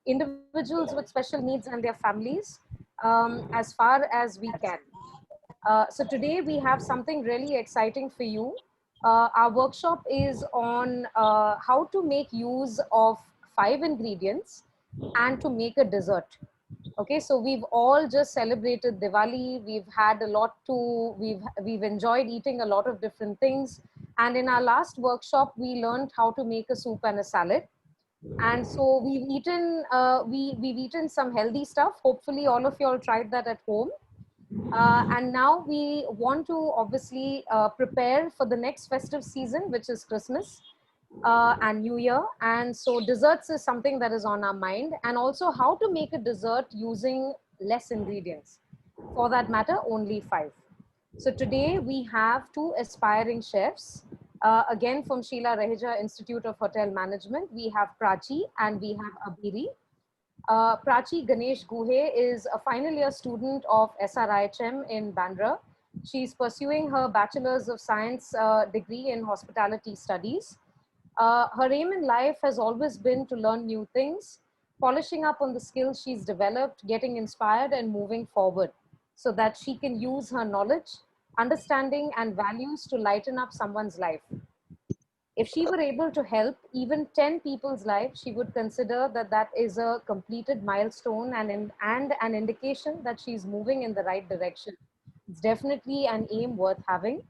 individuals with special needs and their families as far as we can. So today we have something really exciting for you. Our workshop is on how to make use of 5 ingredients and to make a dessert. Okay, so we've all just celebrated Diwali. We've had a lot to, we've enjoyed eating a lot of different things. And in our last workshop, we learned how to make a soup and a salad. And so we've eaten some healthy stuff. Hopefully all of you all tried that at home. And now we want to obviously prepare for the next festive season, which is Christmas and New Year. And so desserts is something that is on our mind, and also how to make a dessert using less ingredients. For that matter, only 5. So today we have 2 aspiring chefs. Again, from Sheila Raheja Institute of Hotel Management, we have Prachi and we have Abiri. Prachi Ganesh Guhe is a final year student of SRIHM in Bandra. She's pursuing her Bachelor's of Science degree in Hospitality Studies. Her aim in life has always been to learn new things, polishing up on the skills she's developed, getting inspired and moving forward so that she can use her knowledge, understanding and values to lighten up someone's life. If she were able to help even 10 people's lives, she would consider that that is a completed milestone and an indication that she's moving in the right direction. It's definitely an aim worth having,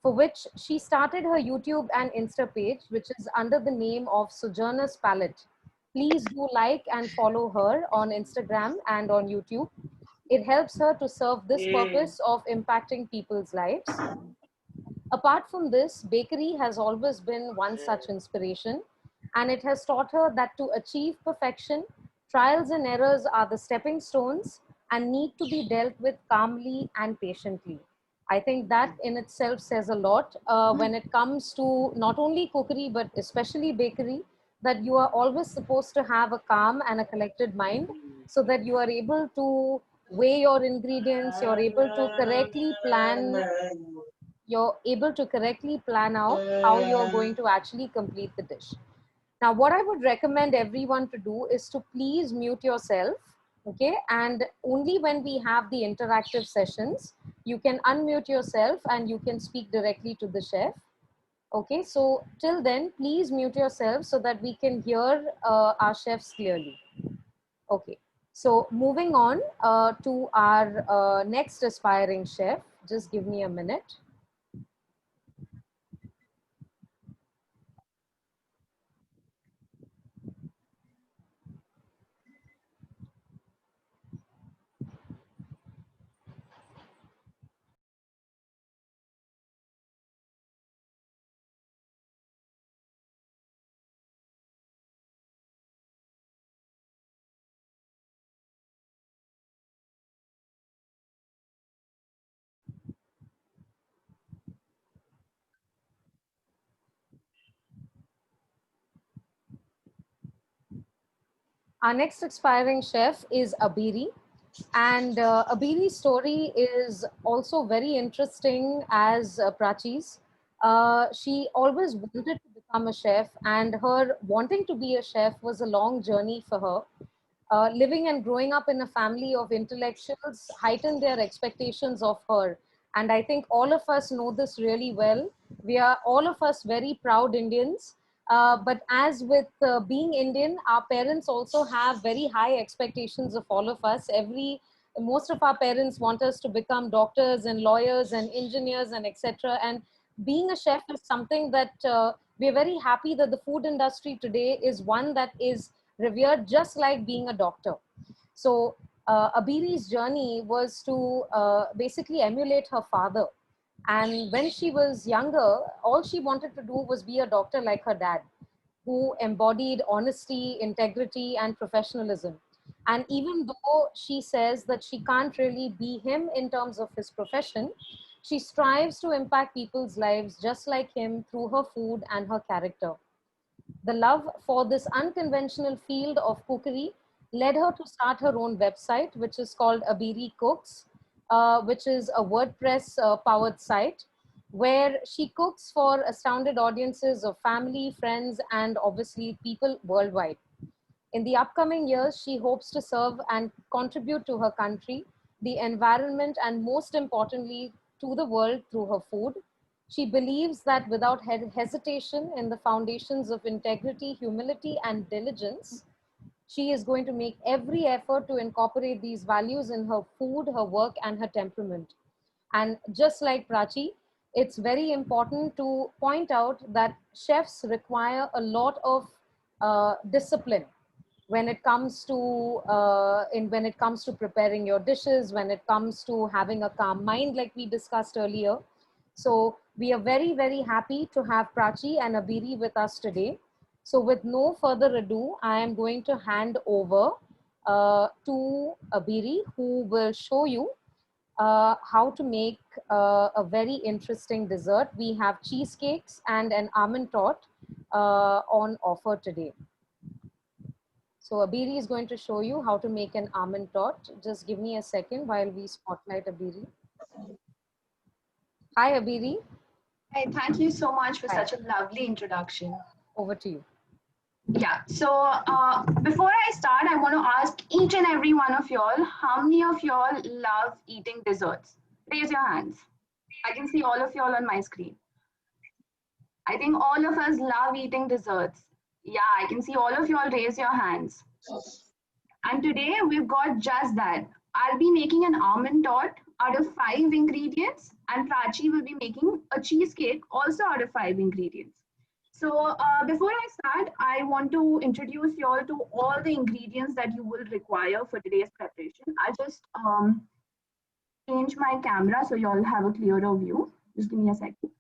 for which she started her YouTube and Insta page, which is under the name of Sojourner's Palette. Please do like and follow her on Instagram and on YouTube. It helps her to serve this purpose of impacting people's lives. Apart from this, bakery has always been one such inspiration, and it has taught her that to achieve perfection, trials and errors are the stepping stones and need to be dealt with calmly and patiently. I think that in itself says a lot when it comes to not only cookery, but especially bakery, that you are always supposed to have a calm and a collected mind so that you are able to weigh your ingredients, you're able to correctly plan, you're able to correctly plan out how you're going to actually complete the dish. Now, what I would recommend everyone to do is to please mute yourself, okay? And only when we have the interactive sessions, you can unmute yourself and you can speak directly to the chef. Okay, so till then, please mute yourself so that we can hear our chefs clearly. Okay, so moving on to our next aspiring chef. Just give me a minute. Our next aspiring chef is Abiri. And Abiri's story is also very interesting as Prachi's. She always wanted to become a chef, and her wanting to be a chef was a long journey for her. Living and growing up in a family of intellectuals heightened their expectations of her. And I think all of us know this really well. We are all of us very proud Indians. But as with being Indian, our parents also have very high expectations of all of us. Most of our parents want us to become doctors and lawyers and engineers and etc. And being a chef is something that we're very happy that the food industry today is one that is revered just like being a doctor. So Abiri's journey was to basically emulate her father. And when she was younger, all she wanted to do was be a doctor like her dad, who embodied honesty, integrity, and professionalism. And even though she says that she can't really be him in terms of his profession, she strives to impact people's lives just like him through her food and her character. The love for this unconventional field of cookery led her to start her own website, which is called Abiri Cooks, which is a WordPress powered site where she cooks for astounded audiences of family, friends, and obviously people worldwide. In the upcoming years, she hopes to serve and contribute to her country, the environment, and most importantly, to the world through her food. She believes that without hesitation in the foundations of integrity, humility, and diligence, she is going to make every effort to incorporate these values in her food, her work, and her temperament. And just like Prachi, it's very important to point out that chefs require a lot of discipline when it comes to when it comes to preparing your dishes, when it comes to having a calm mind, like we discussed earlier. So we are very, very happy to have Prachi and Abiri with us today. So with no further ado, I am going to hand over to Abiri, who will show you how to make a very interesting dessert. We have cheesecakes and an almond tart on offer today. So Abiri is going to show you how to make an almond tart. Just give me a second while we spotlight Abiri. Hi, Abiri. Hey, thank you so much for Hi. such a lovely introduction. Over to you. Yeah, so before I start, I want to ask each and every one of y'all, how many of y'all love eating desserts? Raise your hands. I can see all of y'all on my screen. I think all of us love eating desserts. Yeah, I can see all of y'all raise your hands. And today we've got just that. I'll be making an almond tart out of 5 ingredients, and Prachi will be making a cheesecake also out of 5 ingredients. So before I start, I want to introduce you all to all the ingredients that you will require for today's preparation. I'll just change my camera so you all have a clearer view. Just give me a second.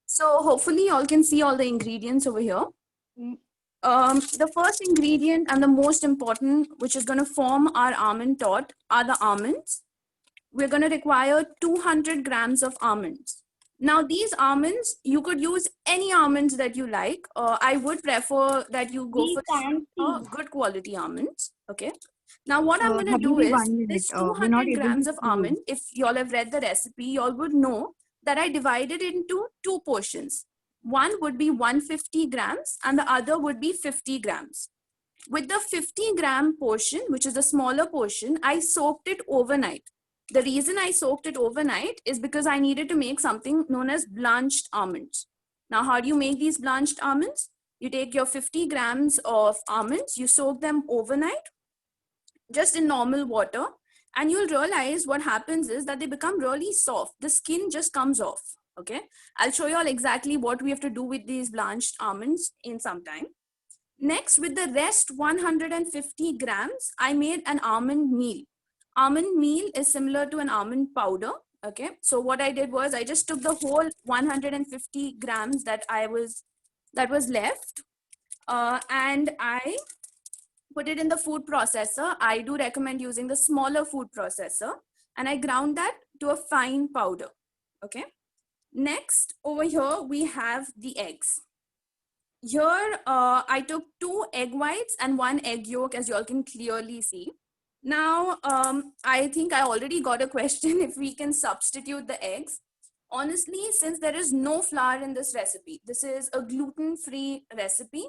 So hopefully you all can see all the ingredients over here. The first ingredient and the most important, which is going to form our almond tart, are the almonds. We're going to require 200 grams of almonds. Now these almonds, you could use any almonds that you like. I would prefer that you go for good quality almonds. Okay. Now what I'm going to do is this 200 grams of almond, if y'all have read the recipe, y'all would know that I divided it into 2 portions. One would be 150 grams and the other would be 50 grams. With the 50-gram portion, which is the smaller portion, I soaked it overnight. The reason I soaked it overnight is because I needed to make something known as blanched almonds. Now, how do you make these blanched almonds? You take your 50 grams of almonds, you soak them overnight, just in normal water, and you'll realize what happens is that they become really soft. The skin just comes off, okay? I'll show you all exactly what we have to do with these blanched almonds in some time. Next, with the rest 150 grams, I made an almond meal. Almond meal is similar to an almond powder. Okay, so what I did was I just took the whole 150 grams that was left, and I put it in the food processor. I do recommend using the smaller food processor, and I ground that to a fine powder. Okay. Next, over here we have the eggs. Here, I took 2 egg whites and 1 egg yolk, as you all can clearly see. Now, I think I already got a question if we can substitute the eggs. Honestly, since there is no flour in this recipe, this is a gluten-free recipe.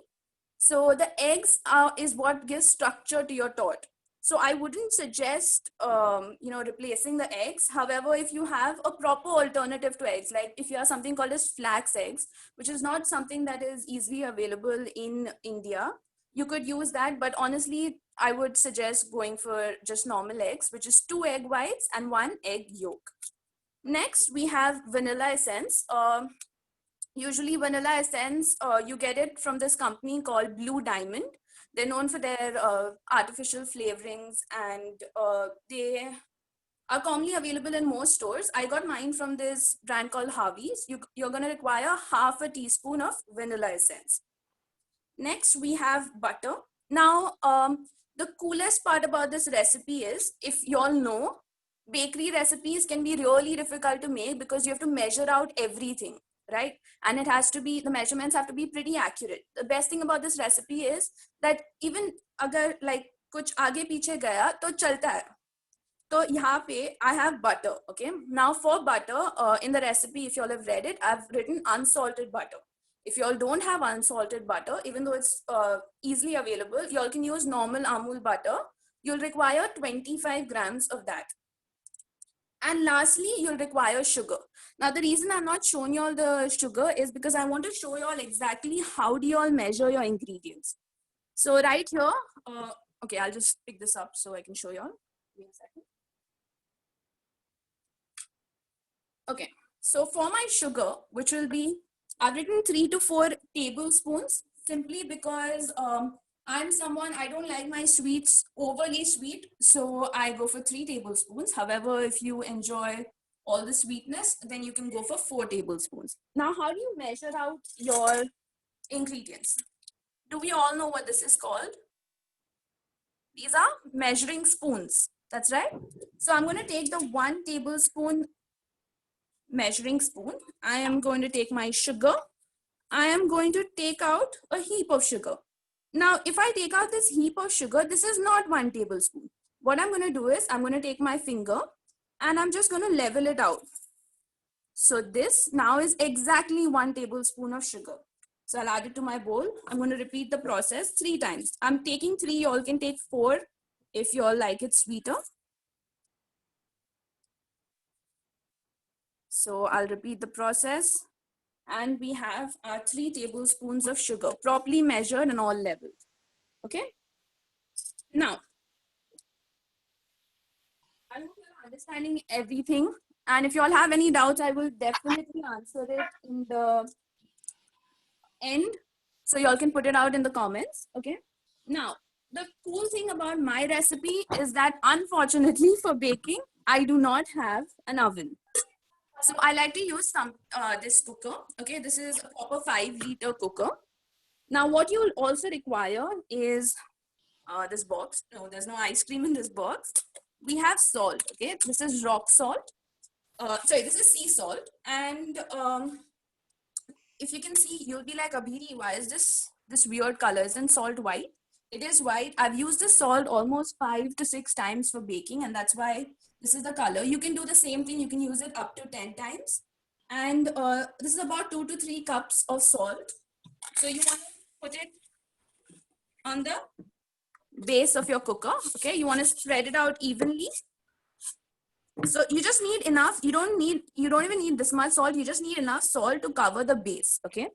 So the eggs is what gives structure to your tart. So I wouldn't suggest, replacing the eggs. However, if you have a proper alternative to eggs, like if you have something called as flax eggs, which is not something that is easily available in India, you could use that. But honestly, I would suggest going for just normal eggs, which is 2 egg whites and 1 egg yolk. Next, we have vanilla essence. Usually vanilla essence, you get it from this company called Blue Diamond. They're known for their artificial flavorings, and they are commonly available in most stores. I got mine from this brand called Harvey's. You're going to require half a teaspoon of vanilla essence. Next, we have butter. Now, the coolest part about this recipe is, if you all know, bakery recipes can be really difficult to make because you have to measure out everything, right? And it has to be, the measurements have to be pretty accurate. The best thing about this recipe is that even agar like kuch aage piche gaya to chalta hai. So यहाँ पे I have butter. Okay, now for butter, in the recipe, if you all have read it, I've written unsalted butter. If you all don't have unsalted butter, even though it's easily available, you all can use normal Amul butter. You'll require 25 grams of that. And lastly, you'll require sugar. Now, the reason I'm not showing you all the sugar is because I want to show you all exactly how do you all measure your ingredients. So right here, okay, I'll just pick this up so I can show you all. Give me a second. Okay, so for my sugar, which will be, I've written 3 to 4 tablespoons, simply because I'm someone, I don't like my sweets overly sweet, so I go for 3 tablespoons. However, if you enjoy all the sweetness, then you can go for 4 tablespoons. Now, how do you measure out your ingredients? Do we all know what this is called? These are measuring spoons. That's right. So I'm going to take the 1 tablespoon measuring spoon. I am going to take my sugar. I am going to take out a heap of sugar. Now, if I take out this heap of sugar, this is not 1 tablespoon. What I'm going to do is I'm going to take my finger and I'm just going to level it out. So this now is exactly 1 tablespoon of sugar. So I'll add it to my bowl. I'm going to repeat the process 3 times. I'm taking 3, you all can take 4 if you all like it sweeter. So I'll repeat the process. And we have our 3 tablespoons of sugar, properly measured in all levels. Okay. Now, I hope you're understanding everything. And if you all have any doubts, I will definitely answer it in the end. So you all can put it out in the comments. Okay. Now, the cool thing about my recipe is that unfortunately for baking, I do not have an oven. So I like to use this cooker. Okay, this is a proper 5-liter cooker. Now, what you will also require is this box. No, there's no ice cream in this box. We have salt. Okay, this is rock salt. Sorry, this is sea salt. And if you can see, you'll be like, Abhiri, why is this weird color? Isn't salt white? It is white. I've used this salt almost 5 to 6 times for baking, and that's why this is the color. You can do the same thing. You can use it up to 10 times. And this is about 2 to 3 cups of salt. So you want to put it on the base of your cooker. Okay, you want to spread it out evenly. So you just need enough. You don't even need this much salt. You just need enough salt to cover the base. Okay.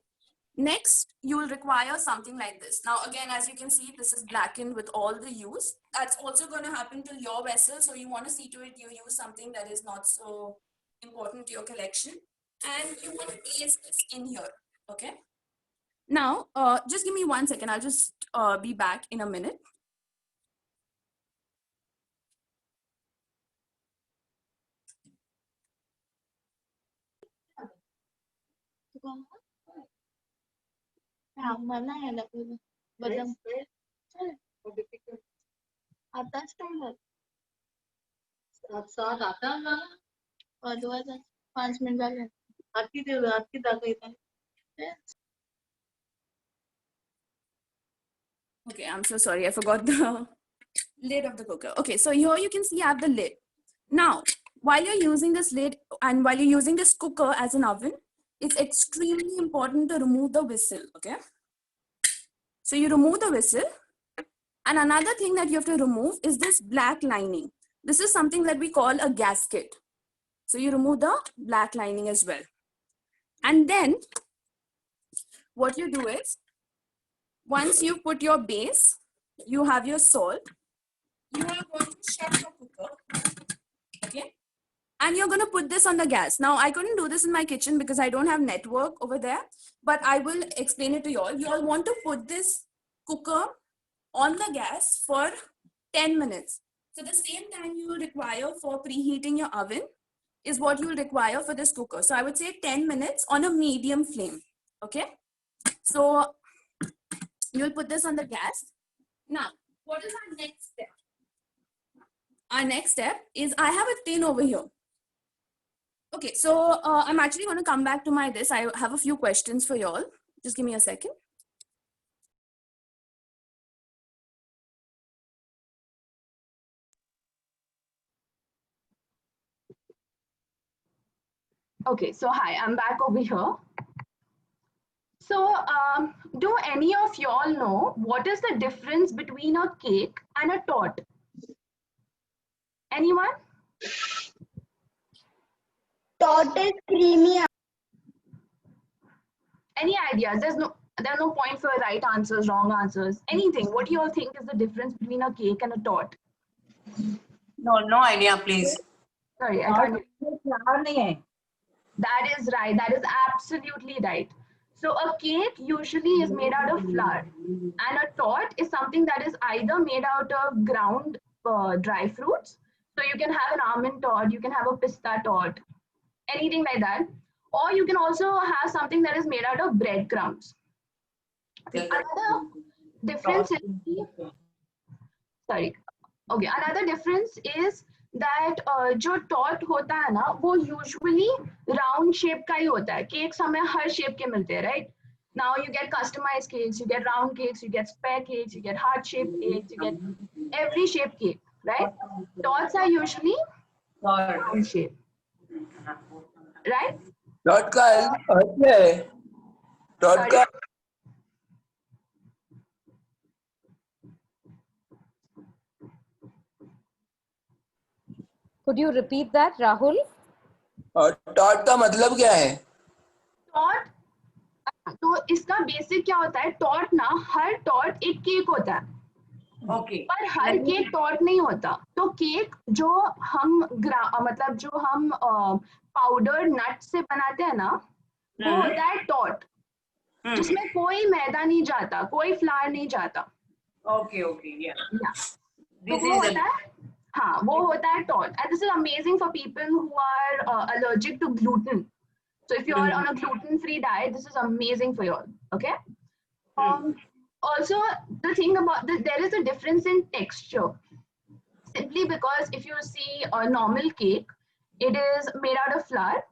Next, you will require something like this. Now, again, as you can see, this is blackened with all the use. That's also going to happen to your vessel. So you want to see to it you use something that is not so important to your collection. And you want to place this in here. Okay. Now, just give me 1 second. I'll just be back in a minute. मला यायला बदाम आताच time सात आता वाजवायचा 5 minute झाले आरती दाखवत Okay, I'm so sorry. I forgot the lid of the cooker. Okay, so here you can see I have the lid. Now, while you're using this lid and while you're using this cooker as an oven, it's extremely important to remove the whistle, okay? So you remove the whistle. And another thing that you have to remove is this black lining. This is something that we call a gasket. So you remove the black lining as well. And then what you do is, once you put your base, you have your salt, you are going to shut your cooker, okay? And you're going to put this on the gas. Now, I couldn't do this in my kitchen because I don't have network over there, but I will explain it to you all. You all want to put this cooker on the gas for 10 minutes. So the same time you will require for preheating your oven is what you will require for this cooker. So I would say 10 minutes on a medium flame, okay? So you'll put this on the gas. Now, what is our next step? Our next step is I have a tin over here. Okay, so I'm actually going to come back to my this. I have a few questions for y'all. Just give me a second. Okay, so hi, I'm back over here. So, do any of y'all know what is the difference between a cake and a torte? Anyone? Torte is creamy. Any ideas? There's no point for right answers, wrong answers, anything. What do you all think is the difference between a cake and a torte? No idea, please. Sorry, I can't. That is right. That is absolutely right. So a cake usually is made out of flour, and a torte is something that is either made out of ground dry fruits. So you can have an almond torte, you can have a pista torte, anything like that. Or you can also have something that is made out of breadcrumbs. Another difference is, sorry, okay, another difference is that जो torte होता है ना वो usually round shape का ही होता है. Cakes हमें हर shape के मिलते हैं, right? Now you get customized cakes, you get round cakes, you get square cakes, you get heart shaped cakes, you get every shape cake, right? Tortes are usually round shape, right? Dot का अर्थ क्या है? Dot का Could you repeat that, Rahul? Dot का मतलब क्या है? Tort, तो इसका बेसिक क्या होता है? टॉर्ट ना, हर टॉर्ट एक केक होता है. Okay. पर हर केक टॉर्ट नहीं होता. तो केक जो हम मतलब जो हम पाउडर नट से बनाते हैं ना, वो होता है टॉर्ट, जिसमें कोई मैदा नहीं जाता, कोई फ्लावर नहीं जाता. Okay, yeah. तो वो होता है, हाँ, वो होता है tort. And this is amazing for people who are allergic to gluten. So if you're on a gluten-free diet, this is amazing for you all. Okay. Also, the thing about there is a difference in texture. Simply because if you see a normal cake, it is made out of flour.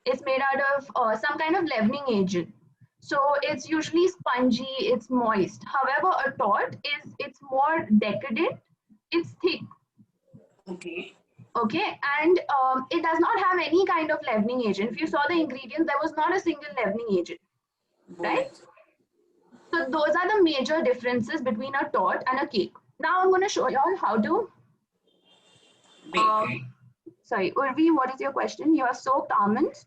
It's made out of some kind of leavening agent. So it's usually spongy, it's moist. However, a torte it's more decadent, it's thick. Okay, and it does not have any kind of leavening agent. If you saw the ingredients, there was not a single leavening agent, right? So those are the major differences between a torte and a cake. Now I'm going to show you all how to sorry, Urvi, what is your question? You have soaked almonds.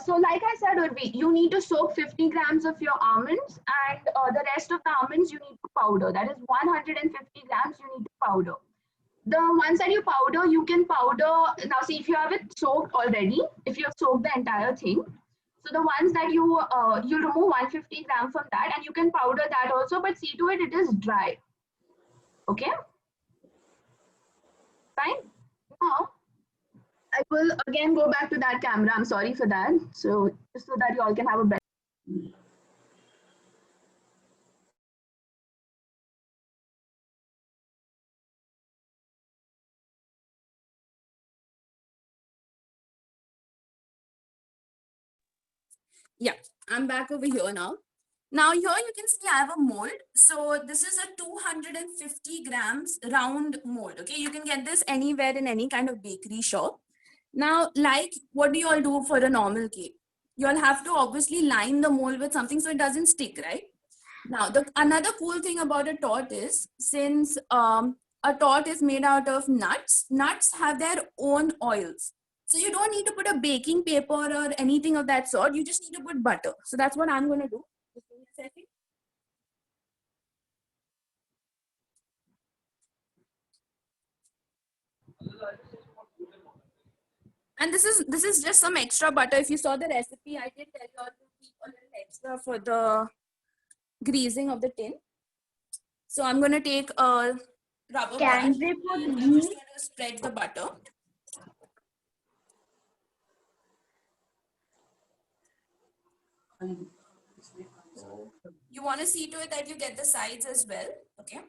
So like I said, Urvi, you need to soak 50 grams of your almonds, and the rest of the almonds you need to powder. That is 150 grams you need to powder. The ones that you powder, you can powder. Now see, if you have it soaked already, if you have soaked the entire thing, so the ones that you remove 150 grams from that, and you can powder that also, but see to it is dry. Okay, fine. Now I will again go back to that camera. I'm sorry for that. So just so that you all can have a better. Yeah, I'm back over here now. Now here you can see I have a mold. So this is a 250 grams round mold. Okay, you can get this anywhere in any kind of bakery shop. Now, like, what do you all do for a normal cake? You all have to obviously line the mold with something so it doesn't stick, right? Now, another cool thing about a torte is, since a torte is made out of nuts, nuts have their own oils. So you don't need to put a baking paper or anything of that sort. You just need to put butter. So that's what I'm going to do. Just give me a second. And this is just some extra butter. If you saw the recipe, I did tell you all to keep a little extra for the greasing of the tin. So I'm going to take a rubber band. I'm just going to spread the butter. You want to see to it that you get the sides as well, okay?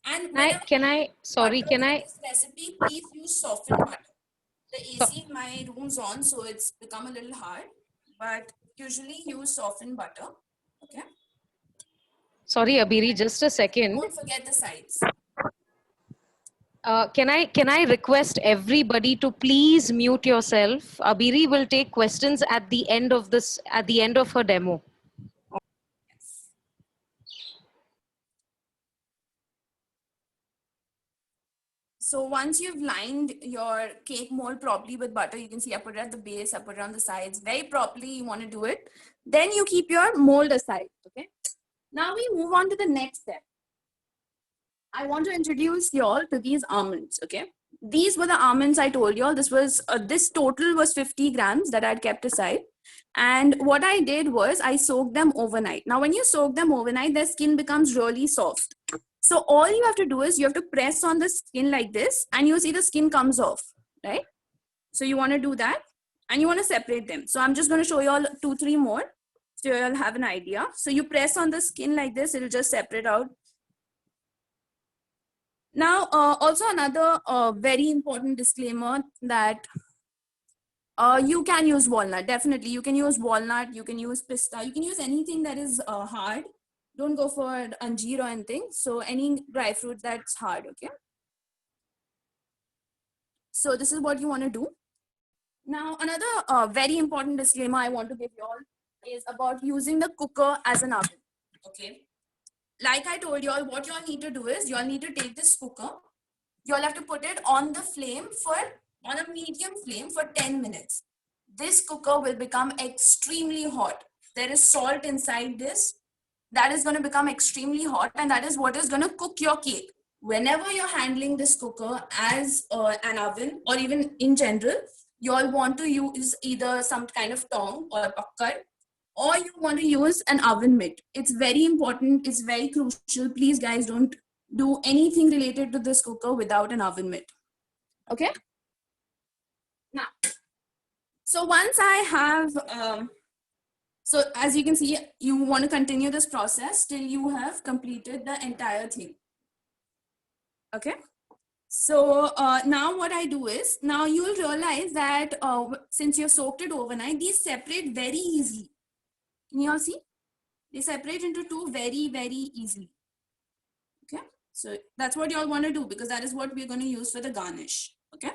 And Can I this recipe, please use softened butter. The AC in my room's on, so it's become a little hard, but usually use softened butter. Okay. Sorry, Abiri, just a second. Don't forget the sides. Can I request everybody to please mute yourself? Abiri will take questions at the end of her demo. Yes. So once you've lined your cake mold properly with butter, you can see I put it at the base, I put it on the sides, very properly you want to do it. Then you keep your mold aside, okay? Now we move on to the next step. I want to introduce you all to these almonds, okay? These were the almonds I told you all. This total was 50 grams that I'd kept aside. And what I did was I soaked them overnight. Now, when you soak them overnight, their skin becomes really soft. So all you have to do is you have to press on the skin like this and you'll see the skin comes off, right? So you want to do that and you want to separate them. So I'm just going to show you all 2-3 more so you all have an idea. So you press on the skin like this, it'll just separate out. Now, also another very important disclaimer that you can use walnut. Definitely, you can use walnut, you can use pista, you can use anything that is hard. Don't go for anjeer or anything. So any dry fruit that's hard, okay? So this is what you want to do. Now, another very important disclaimer I want to give you all is about using the cooker as an oven, okay? Like I told you all, what you all need to do is you all need to take this cooker. You all have to put it on the flame on a medium flame for 10 minutes. This cooker will become extremely hot. There is salt inside this. That is going to become extremely hot and that is what is going to cook your cake. Whenever you're handling this cooker as an oven or even in general, you all want to use either some kind of tong or pakkar, or you want to use an oven mitt. It's very important. It's very crucial. Please, guys, don't do anything related to this cooker without an oven mitt. Okay? Now, so once I have, so as you can see, you want to continue this process till you have completed the entire thing. Okay? So now what I do is, now you'll realize that since you've soaked it overnight, these separate very easily. Can you all see? They separate into two very, very easily. Okay, so that's what you all want to do because that is what we're going to use for the garnish. Okay,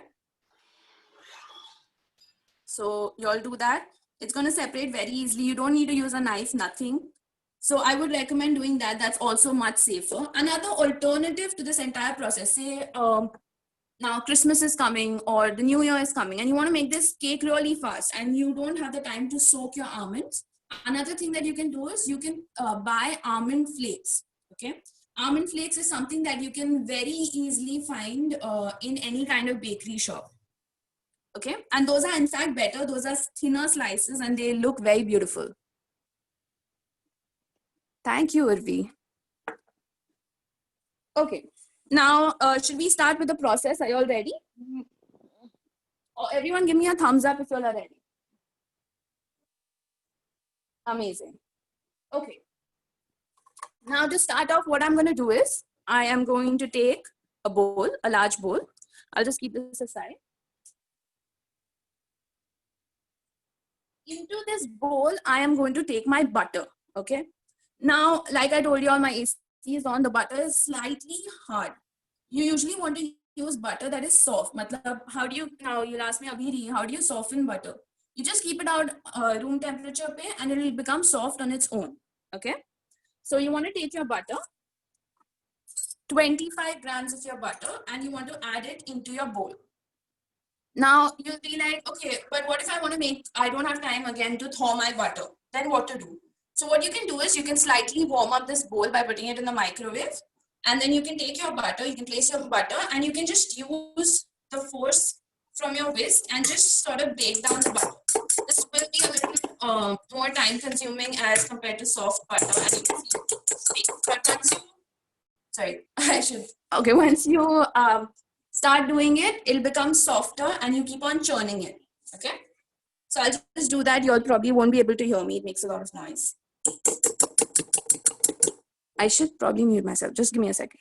so you all do that. It's going to separate very easily. You don't need to use a knife, nothing. So I would recommend doing that. That's also much safer. Another alternative to this entire process, say now Christmas is coming or the New Year is coming and you want to make this cake really fast and you don't have the time to soak your almonds. Another thing that you can do is you can buy almond flakes, okay? Almond flakes is something that you can very easily find in any kind of bakery shop, okay? And those are in fact better. Those are thinner slices and they look very beautiful. Thank you, Urvi. Okay, now should we start with the process? Are you all ready? Or everyone give me a thumbs up if you all are ready. Amazing. Okay. Now to start off, what I'm going to do is I am going to take a bowl, a large bowl. I'll just keep this aside. Into this bowl, I am going to take my butter. Okay. Now, like I told you all, my AC is on. The butter is slightly hard. You usually want to use butter that is soft. Matlab, how do you, now you'll ask me, Abhiri, how do you soften butter? You just keep it out room temperature pe, and it will become soft on its own. Okay. So you want to take your butter, 25 grams of your butter, and you want to add it into your bowl. Now you'll be like, okay, but what if I want to make, I don't have time again to thaw my butter. Then what to do? So what you can do is you can slightly warm up this bowl by putting it in the microwave. And then you can take your butter, you can place your butter and you can just use the force from your whisk and just sort of bake down the butter. This will be a little more time consuming as compared to soft butter. And you can see, but once you, sorry, I should, okay, once you start doing it, it'll become softer and you keep on churning it, okay? So I'll just do that. You all probably won't be able to hear me. It makes a lot of noise. I should probably mute myself. Just give me a second.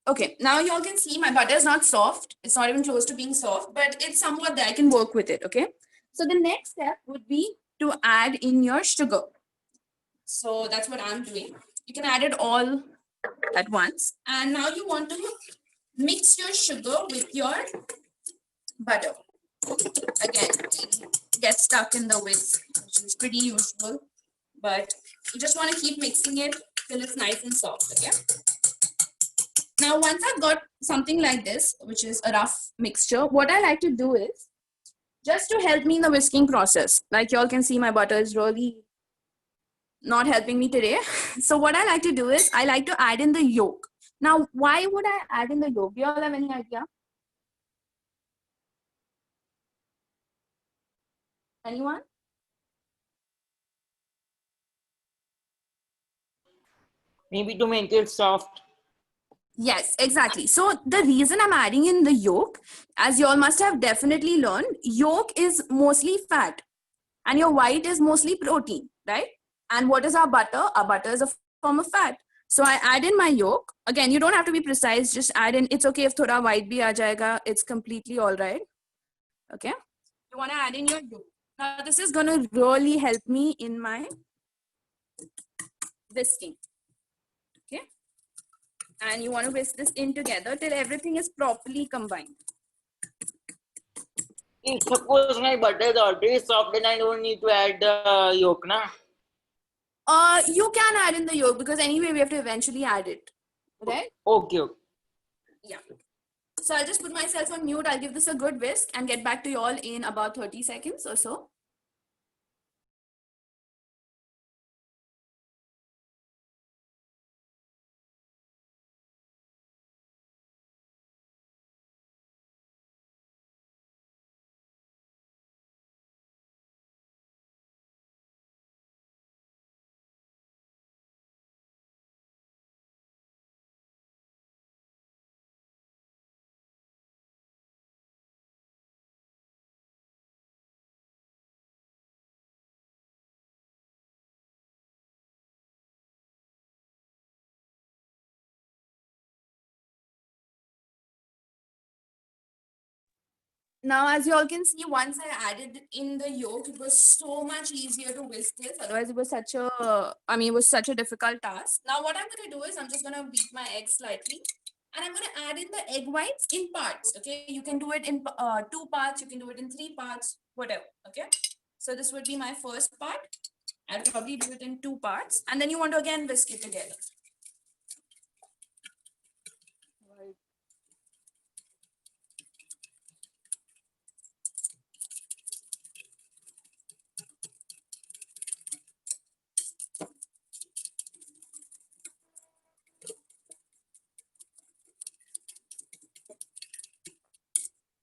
Okay, now y'all can see my butter is not soft. It's not even close to being soft, but it's somewhat that I can work with it, okay? So the next step would be to add in your sugar. So that's what I'm doing. You can add it all at once. And now you want to mix your sugar with your butter. Again, get stuck in the whisk, which is pretty usual, but you just want to keep mixing it till it's nice and soft, okay? Now, once I've got something like this, which is a rough mixture, what I like to do is, just to help me in the whisking process, like y'all can see my butter is really not helping me today. So what I like to do is, I like to add in the yolk. Now, why would I add in the yolk? Do y'all have any idea? Anyone? Maybe to make it soft. Yes, exactly. So the reason I'm adding in the yolk, as you all must have definitely learned, yolk is mostly fat and your white is mostly protein, right? And what is our butter? Our butter is a form of fat. So I add in my yolk. Again, you don't have to be precise. Just add in. It's okay if thoda white bhi aa jayega. It's completely all right. Okay. You want to add in your yolk. Now this is going to really help me in my whisking. Okay. And you want to whisk this in together till everything is properly combined. If suppose my butter is already soft, then I don't need to add the yolk, na? You can add in the yolk because anyway we have to eventually add it, right? Okay, okay. Yeah. So I'll just put myself on mute. I'll give this a good whisk and get back to you all in about 30 seconds or so. Now, as you all can see, once I added in the yolk, it was so much easier to whisk this. Otherwise, it was such a difficult task. Now, what I'm going to do is I'm just going to beat my egg slightly. And I'm going to add in the egg whites in parts. Okay, you can do it in 2 parts. You can do it in 3 parts, whatever. Okay, so this would be my first part. I'll probably do it in 2 parts. And then you want to again whisk it together.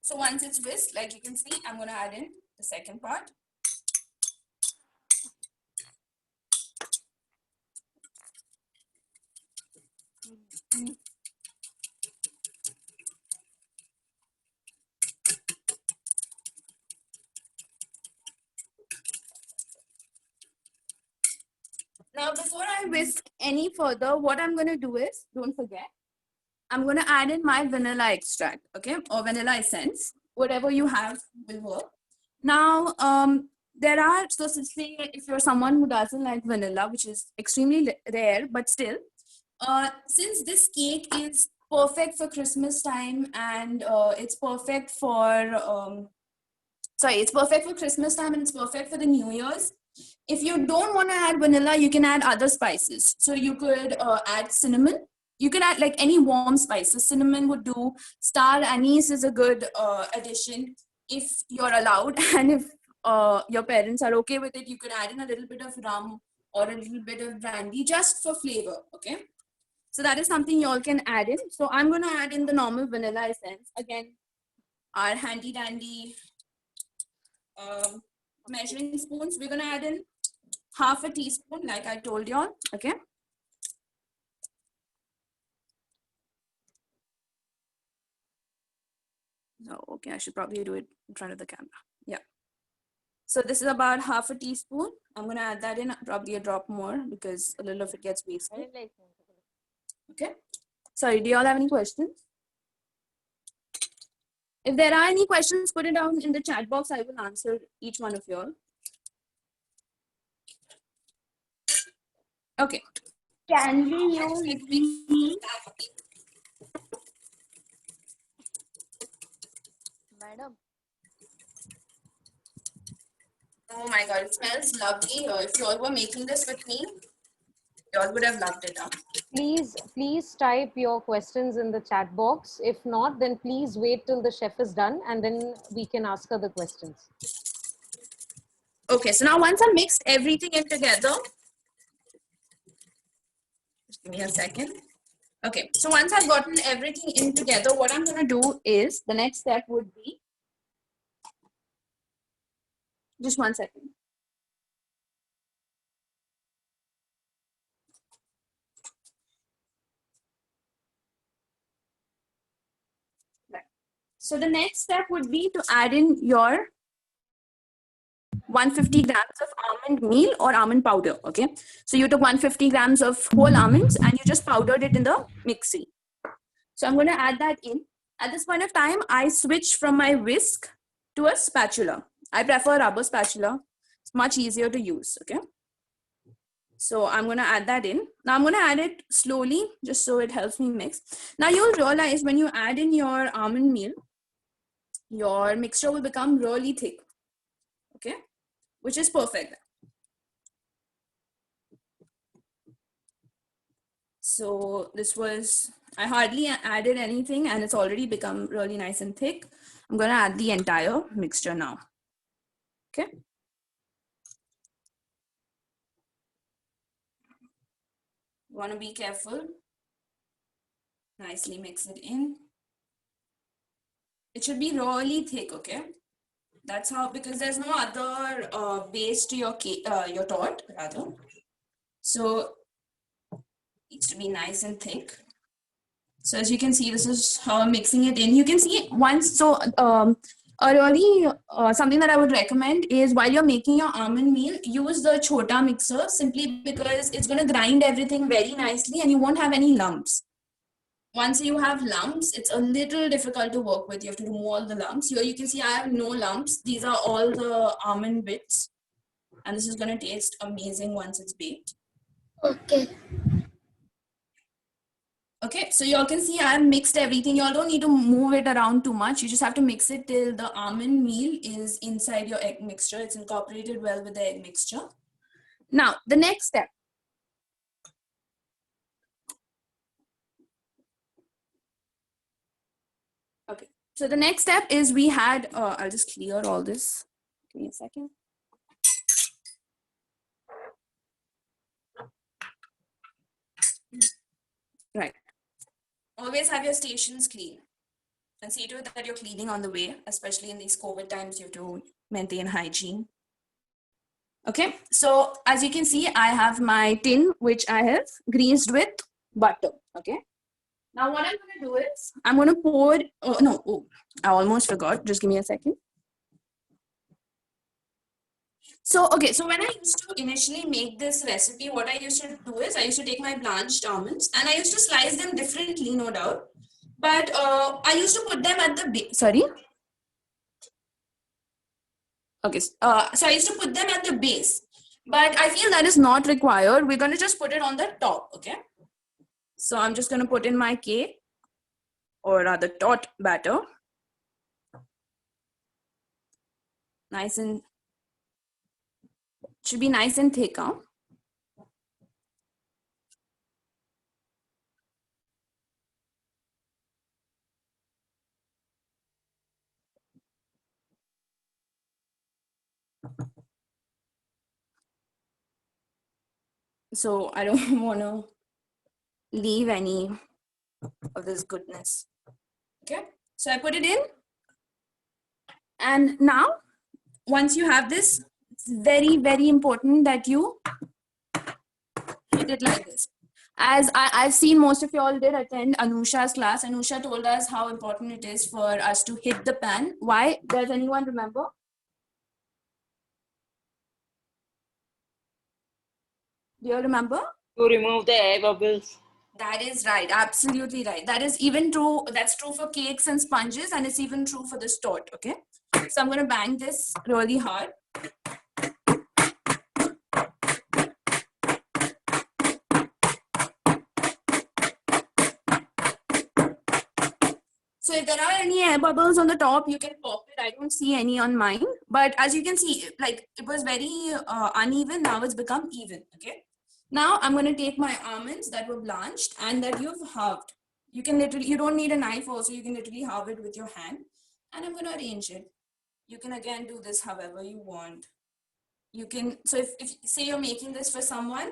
So once it's whisked, like you can see, I'm going to add in the second part. Now, before I whisk any further, what I'm going to do is, don't forget, I'm going to add in my vanilla extract, okay, or vanilla essence, whatever you have will work. Now, so say if you're someone who doesn't like vanilla, which is extremely rare, but still, since this cake is perfect for Christmas time and it's perfect for, it's perfect for Christmas time and it's perfect for the New Year's. If you don't want to add vanilla, you can add other spices. So you could add cinnamon. You can add like any warm spice. So cinnamon would do. Star anise is a good addition if you're allowed. And if your parents are okay with it, you could add in a little bit of rum or a little bit of brandy just for flavor, okay? So that is something you all can add in. So I'm going to add in the normal vanilla essence. Again, our handy dandy measuring spoons. We're going to add in half a teaspoon, like I told y'all, okay? So, okay, I should probably do it in front of the camera. Yeah. So this is about half a teaspoon. I'm going to add that in, probably a drop more because a little of it gets wasted. Okay. Sorry, do you all have any questions? If there are any questions, put it down in the chat box. I will answer each one of you all. Okay. Can we use ghee? Madam. Oh my god, it smells lovely here. If you all were making this with me, you all would have loved it. Huh? Please type your questions in the chat box. If not, then please wait till the chef is done and then we can ask her the questions. Okay, so now once I mixed everything in together, just give me a second. Okay, so once I've gotten everything in together, what I'm going to do is the next step would be just 1 second. Right. So the next step would be to add in your 150 grams of almond meal or almond powder. Okay, so you took 150 grams of whole almonds and you just powdered it in the mixie. So I'm going to add that in. At this point of time, I switch from my whisk to a spatula. I prefer rubber spatula. It's much easier to use. Okay, so I'm going to add that in. Now I'm going to add it slowly just so it helps me mix. Now you'll realize when you add in your almond meal, your mixture will become really thick. Okay, which is perfect. So this was, I hardly added anything and it's already become really nice and thick. I'm going to add the entire mixture now. Okay. You want to be careful. Nicely mix it in. It should be really thick, okay? That's how, because there's no other base to your cake, your torte rather. So it needs to be nice and thick. So as you can see, this is how I'm mixing it in. You can see once, so something that I would recommend is while you're making your almond meal, use the chota mixer simply because it's going to grind everything very nicely and you won't have any lumps. Once you have lumps, it's a little difficult to work with. You have to remove all the lumps. Here you can see I have no lumps. These are all the almond bits. And this is going to taste amazing once it's baked. Okay. Okay, so you all can see I have mixed everything. You all don't need to move it around too much. You just have to mix it till the almond meal is inside your egg mixture. It's incorporated well with the egg mixture. Now, the next step. Okay, so the next step is we had, I'll just clear all this. Give me a second. Right. Always have your stations clean and see to it that you're cleaning on the way, especially in these COVID times, you have to maintain hygiene. Okay, so as you can see, I have my tin, which I have greased with butter. Okay, now what I'm going to do is I'm going to pour, I almost forgot. Just give me a second. So, okay, so when I used to initially make this recipe, what I used to do is I used to take my blanched almonds and I used to slice them differently, no doubt. But I used to put them at the base. Sorry? Okay, so I used to put them at the base. But I feel that is not required. We're going to just put it on the top, okay? So I'm just going to put in my cake or rather torte batter. Nice and should be nice and thick, huh? So I don't want to leave any of this goodness. Okay, so I put it in. And now, once you have this, it's very, very important that you hit it like this. As I've seen most of you all did attend Anusha's class. Anusha told us how important it is for us to hit the pan. Why? Does anyone remember? Do you remember? To remove the air bubbles. That is right. Absolutely right. That is even true. That's true for cakes and sponges, and it's even true for this torte. Okay. So I'm going to bang this really hard. So if there are any air bubbles on the top, you can pop it. I don't see any on mine. But as you can see, like it was very uneven. Now it's become even. Okay. Now I'm going to take my almonds that were blanched and that you've halved. You can literally, you don't need a knife also. You can literally halve it with your hand. And I'm going to arrange it. You can again do this however you want. You can, so if say you're making this for someone,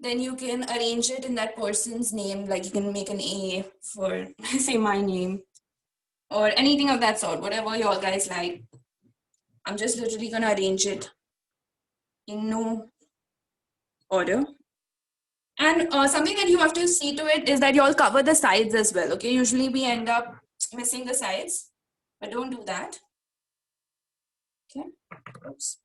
then you can arrange it in that person's name. Like you can make an A for, say, my name or anything of that sort, whatever you all guys like. I'm just literally going to arrange it in no order. And something that you have to see to it is that you all cover the sides as well. Okay, usually we end up missing the sides, but don't do that. Okay. Oops.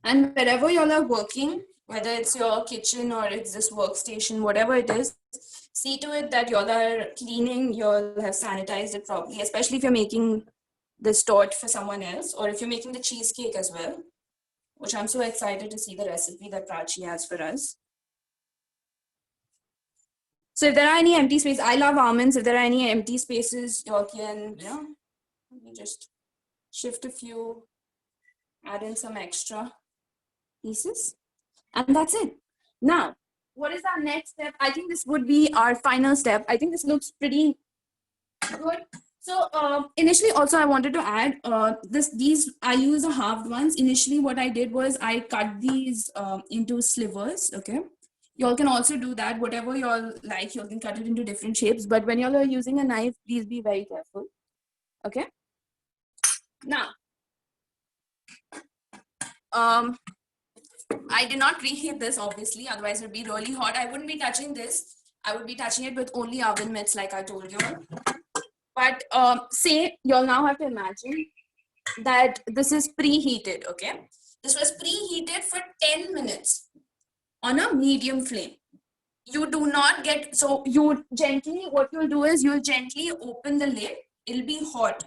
And wherever y'all are working, whether it's your kitchen or it's this workstation, whatever it is, see to it that y'all are cleaning, y'all have sanitized it properly, especially if you're making this torte for someone else, or if you're making the cheesecake as well, which I'm so excited to see the recipe that Prachi has for us. So if there are any empty spaces, I love almonds. If there are any empty spaces, y'all can, let me just shift a few, add in some extra pieces, and that's it. Now, what is our next step? I think this would be our final step. I think this looks pretty good. So initially also I wanted to add these I use the halved ones. Initially what I did was I cut these into slivers. Okay, y'all can also do that, whatever y'all like. You can cut it into different shapes, but when y'all are using a knife, please be very careful. Okay, now I did not preheat this, obviously, otherwise it would be really hot. I wouldn't be touching this. I would be touching it with only oven mitts, like I told you. But say you'll now have to imagine that this is preheated, okay? This was preheated for 10 minutes on a medium flame. You do not get, so you gently, what you'll do is you'll gently open the lid. It'll be hot.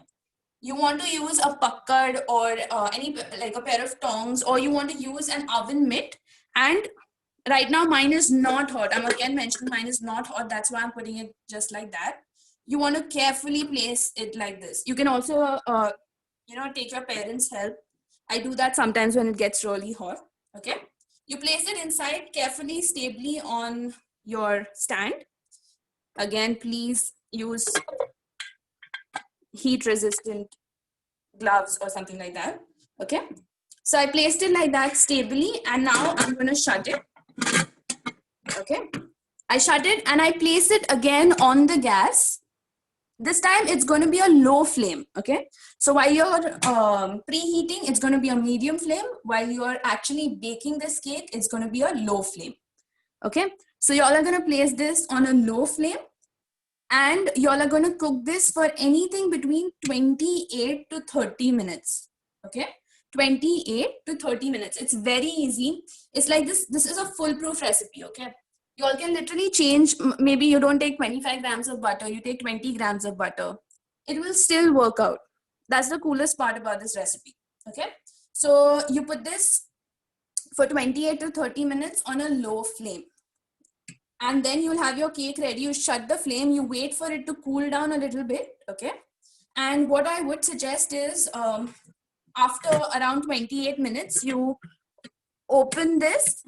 You want to use a pakkad or any, like a pair of tongs, or you want to use an oven mitt. And right now mine is not hot. I'm again mentioning mine is not hot. That's why I'm putting it just like that. You want to carefully place it like this. You can also, take your parents' help. I do that sometimes when it gets really hot. Okay. You place it inside carefully, stably on your stand. Again, please use heat resistant gloves or something like that. Okay. So I placed it like that stably, and now I'm going to shut it. Okay. I shut it and I place it again on the gas. This time it's going to be a low flame. Okay. So while you're preheating, it's going to be a medium flame. While you're actually baking this cake, it's going to be a low flame. Okay. So y'all are going to place this on a low flame, and y'all are going to cook this for anything between 28 to 30 minutes. Okay. 28 to 30 minutes. It's very easy. It's like this. This is a foolproof recipe. Okay. You all can literally change. Maybe you don't take 25 grams of butter, you take 20 grams of butter. It will still work out. That's the coolest part about this recipe. Okay. So you put this for 28 to 30 minutes on a low flame. And then you'll have your cake ready. You shut the flame, you wait for it to cool down a little bit. Okay. And what I would suggest is after around 28 minutes, you open this.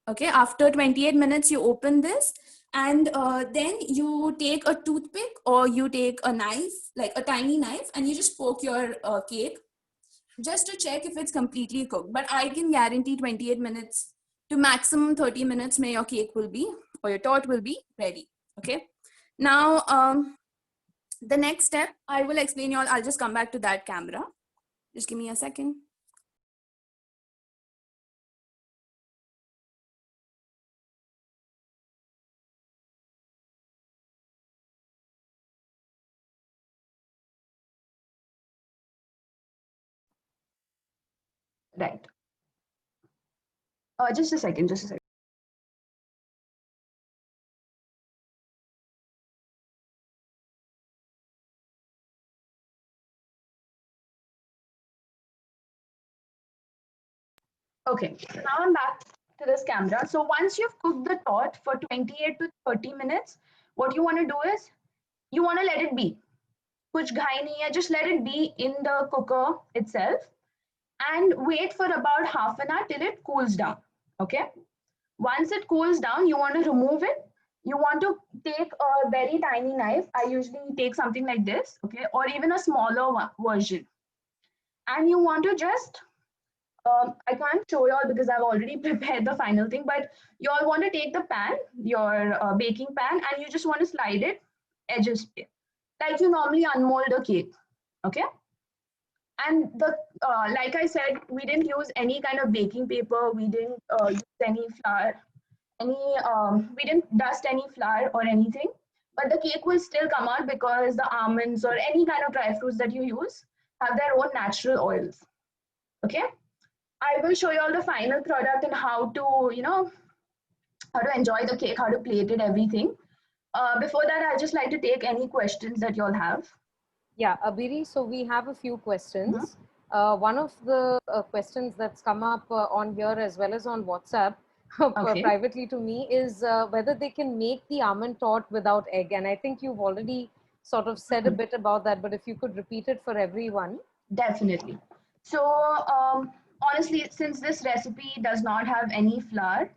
Okay, after 28 minutes, you open this, and then you take a toothpick or you take a knife, like a tiny knife, and you just poke your cake just to check if it's completely cooked. But I can guarantee 28 minutes to maximum 30 minutes, may your cake will be, or your torte will be ready. Okay. Now, the next step, I will explain you all. I'll just come back to that camera. Just give me a second. Right. Just a second, just a second. Okay, so now I'm back to this camera. So once you've cooked the tot for 28 to 30 minutes, what you want to do is you want to let it be. Kuch ghai nahi hai, just let it be in the cooker itself and wait for about half an hour till it cools down. Okay. Once it cools down, you want to remove it. You want to take a very tiny knife. I usually take something like this, okay, or even a smaller version. And you want to just I can't show you all because I've already prepared the final thing, but you all want to take the pan, your baking pan, and you just want to slide it edges like you normally unmold a cake, okay? And the like I said, we didn't use any kind of baking paper. We didn't use any flour, we didn't dust any flour or anything. But the cake will still come out because the almonds or any kind of dry fruits that you use have their own natural oils, okay? I will show you all the final product and how to, how to enjoy the cake, how to plate it, everything. Before that, I'd just like to take any questions that you all have. Yeah, Abiri, so we have a few questions. One of the questions that's come up on here as well as on WhatsApp privately to me is whether they can make the almond tot without egg. And I think you've already sort of said a bit about that, but if you could repeat it for everyone. Definitely. So honestly, since this recipe does not have any flour,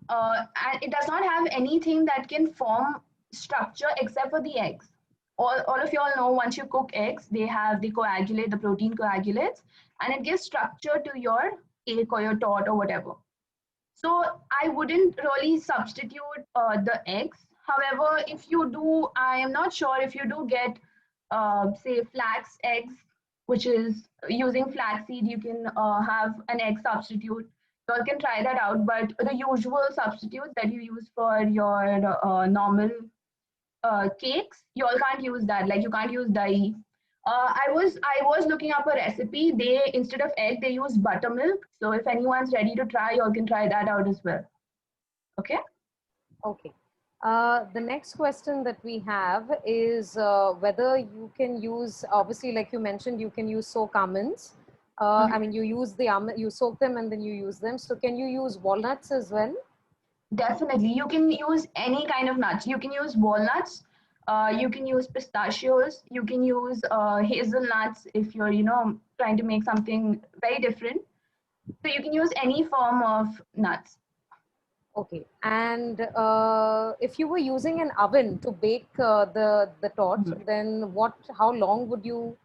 and it does not have anything that can form structure except for the eggs. All of you all know once you cook eggs, they coagulate, the protein coagulates, and it gives structure to your cake or your tot or whatever. So I wouldn't really substitute the eggs. However, if you do, I am not sure if you do get, say, flax eggs, which is using flaxseed, you can have an egg substitute. You all can try that out, but the usual substitutes that you use for your normal cakes, you all can't use that. Like you can't use dahi. I was looking up a recipe. They, instead of egg, they use buttermilk. So if anyone's ready to try, you all can try that out as well. Okay. Okay. The next question that we have is whether you can use, obviously, like you mentioned, you can use soak almonds. I mean, you use the almond, you soak them and then you use them. So can you use walnuts as well? Definitely. You can use any kind of nuts. You can use walnuts. You can use pistachios. You can use hazelnuts if you're, trying to make something very different. So you can use any form of nuts. Okay. And if you were using an oven to bake the tot, then how long would you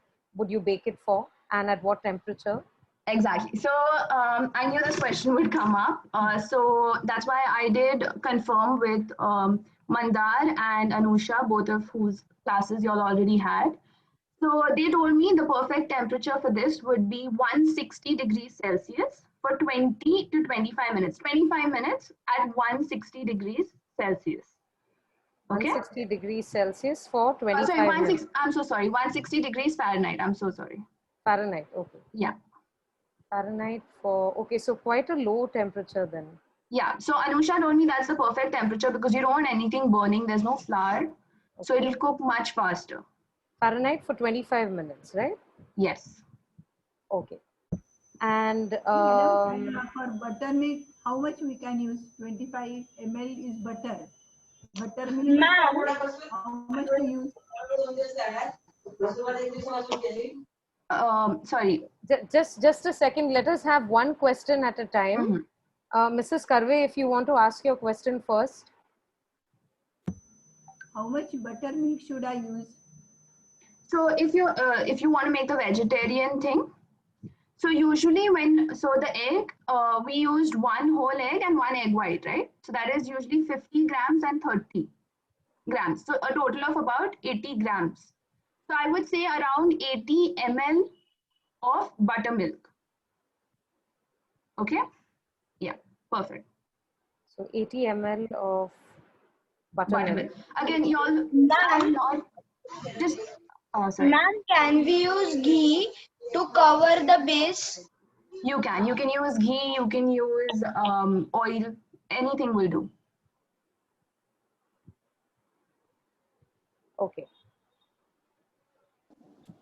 bake it for, and at what temperature? Exactly. So I knew this question would come up. So that's why I did confirm with Mandar and Anusha, both of whose classes you all already had. So they told me the perfect temperature for this would be 160 degrees Celsius for 20 to 25 minutes. 25 minutes at 160 degrees Celsius. Okay. 160 degrees Celsius for 25 minutes. I'm so sorry. 160 degrees Fahrenheit. I'm so sorry. Fahrenheit. Okay. Yeah. Fahrenheit okay, so quite a low temperature then. Yeah, so Anusha told me that's the perfect temperature because you don't want anything burning, there's no flour, okay. So it'll cook much faster. Fahrenheit for 25 minutes, right? Yes. Okay. And for buttermilk, how much we can use? 25 ml is butter. Buttermilk, how much to use? Sorry. Just a second. Let us have one question at a time. Mrs. Karve, if you want to ask your question first. How much buttermilk should I use? So if you want to make the vegetarian thing, so usually the egg, we used one whole egg and one egg white, right? So that is usually 50 grams and 30 grams. So a total of about 80 grams. So I would say around 80 ml of buttermilk. Okay? Yeah, perfect. So 80 ml of buttermilk. Again, you all just, sorry. Ma'am, can we use ghee to cover the base? You can use ghee, you can use oil, anything will do. Okay.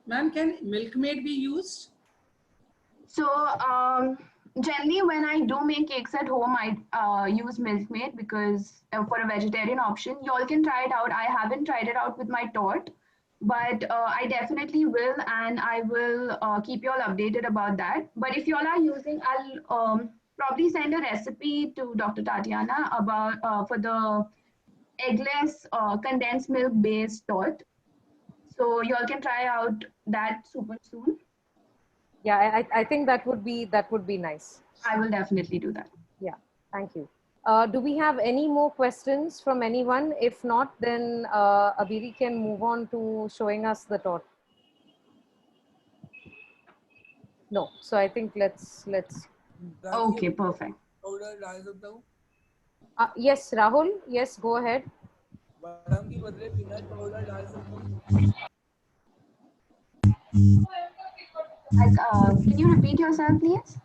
Ma'am, can Milkmaid be used? So generally when I do make cakes at home, I use Milkmaid because for a vegetarian option, y'all can try it out. I haven't tried it out with my torte, but I definitely will, and I will keep y'all updated about that. But if y'all are using, I'll probably send a recipe to Dr. Tatiana about for the eggless condensed milk based torte. So y'all can try out that super soon. Yeah, I think that would be nice. I will definitely do that. Yeah, thank you. Do we have any more questions from anyone? If not, then Abiri can move on to showing us the torte. No, so I think let's. Okay, perfect. powder डाल सकता हूँ? Yes, Rahul. Yes, go ahead. बादाम के बदले peanut powder डाल सकता हूँ? Can you repeat yourself, please?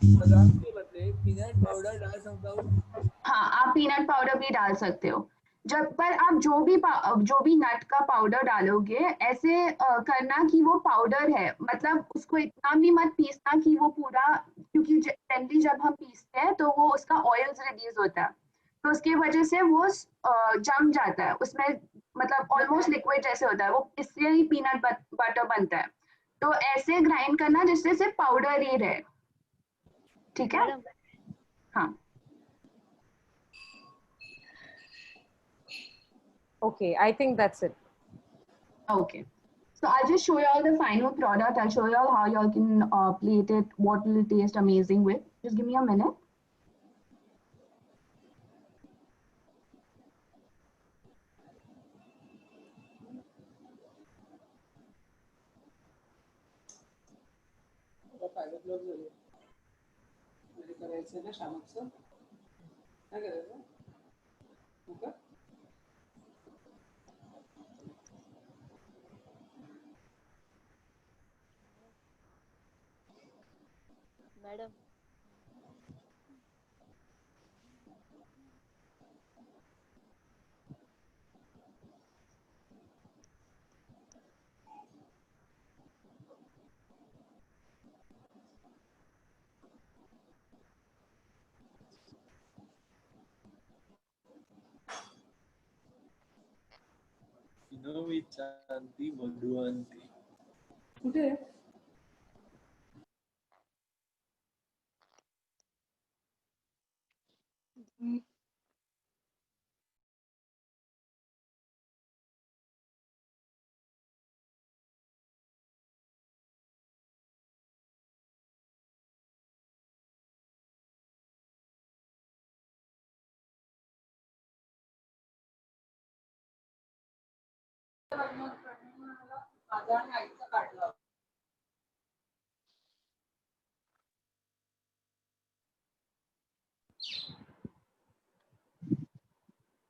बादाम के बदले peanut powder डाल सकता हूँ? हाँ, आप पीनट पाउडर भी डाल सकते हो। जब पर आप जो भी नट का पाउडर डालोगे, ऐसे करना कि वो पाउडर है, मतलब उसको इतना भी मत पीसना कि वो पूरा, क्योंकि जनरली जब हम पीसते हैं तो वो उसका ऑयल्स रिलीज होता है, तो उसके वजह से वो जम जाता है उसमें, मतलब ऑलमोस्ट लिक्विड जैसे होता है वो, इससे ही पीनट बटर बनता है। तो ऐसे ग्राइंड करना जिससे सिर्फ पाउडर ही रहे, ठीक है? हाँ। Okay, I think that's it. Okay. So I'll just show you all the final product. I'll show you all how y'all can plate it, what will it taste amazing with. Just give me a minute. करायचं ना शामकचं काय करायचं okay madam विचांती Madhuvanti कुठे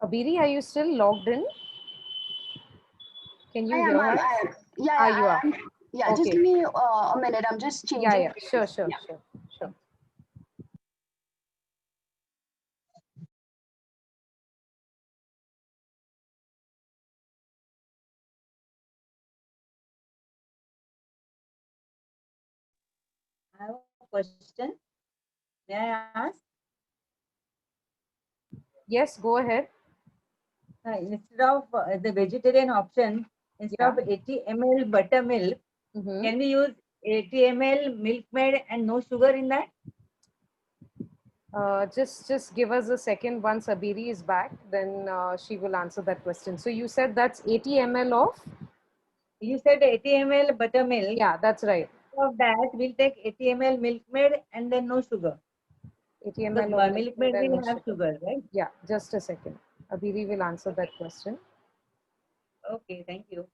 Abiri, are you still logged in? Can you hear us? Yeah, You are. yeah. Just Okay. give me a minute. I'm just changing. Yeah, sure. I have a question. May I ask? Yes, go ahead. Instead of the vegetarian option, instead of 80 ml buttermilk, can we use 80 ml Milkmaid and no sugar in that? Just give us a second. Once Abiri is back, then she will answer that question. So you said that's 80 ml of? You said 80 ml buttermilk. Yeah, that's right. Of that, we'll take 80 ml Milkmaid and then no sugar. 80 ml of Milkmaid will have sugar, right? Yeah, just a second. Abiri will answer that question. Okay, thank you.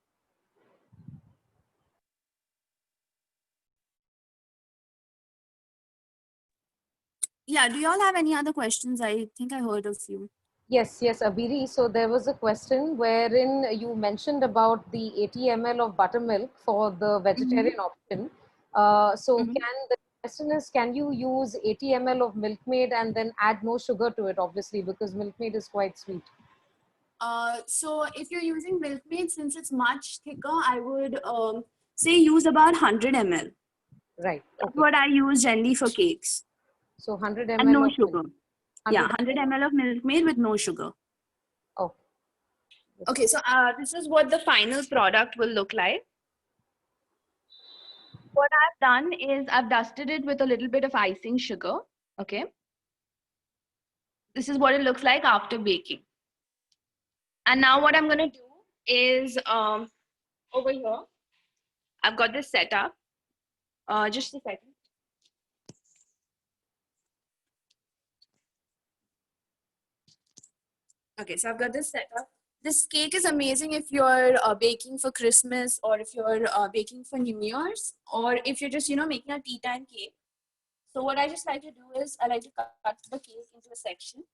Yeah, do you all have any other questions? I think I heard a few. Yes, Abiri. So there was a question wherein you mentioned about the 80 ml of buttermilk for the vegetarian option. So can the question is, can you use 80 ml of Milkmaid and then add no sugar to it, obviously, because Milkmaid is quite sweet. So if you're using Milkmaid, since it's much thicker, I would say use about 100 ml. Right. That's Okay. what I use generally for cakes. So 100 ml And no of sugar. Yeah, 100 100 ml of Milkmaid with no sugar. Okay. Okay, so this is what the final product will look like. What I've done is I've dusted it with a little bit of icing sugar. Okay. This is what it looks like after baking. And now what I'm going to do is over here, I've got this set up. Just a second. Okay, so I've got this set up. This cake is amazing if you're baking for Christmas, or if you're baking for New Year's, or if you're just, making a tea time cake. So what I just like to do is I like to cut the cake into a section.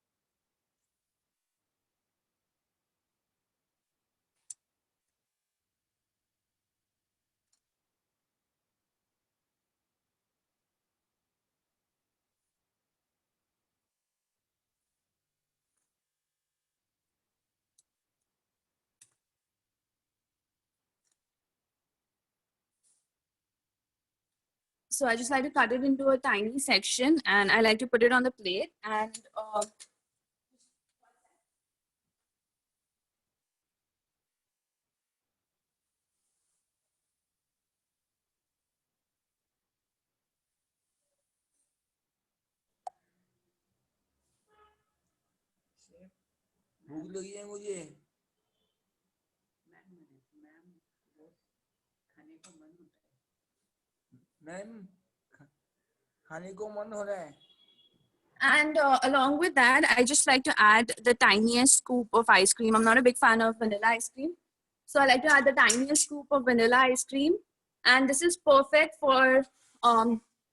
So I just like to cut it into a tiny section, and I like to put it on the plate. And भूख लगी है मुझे। Ma'am खाने को मन हो रहा है। And along with that, I just like to add the tiniest scoop of ice cream. I'm not a big fan of vanilla ice cream. So I like to add the tiniest scoop of vanilla ice cream. And this is perfect for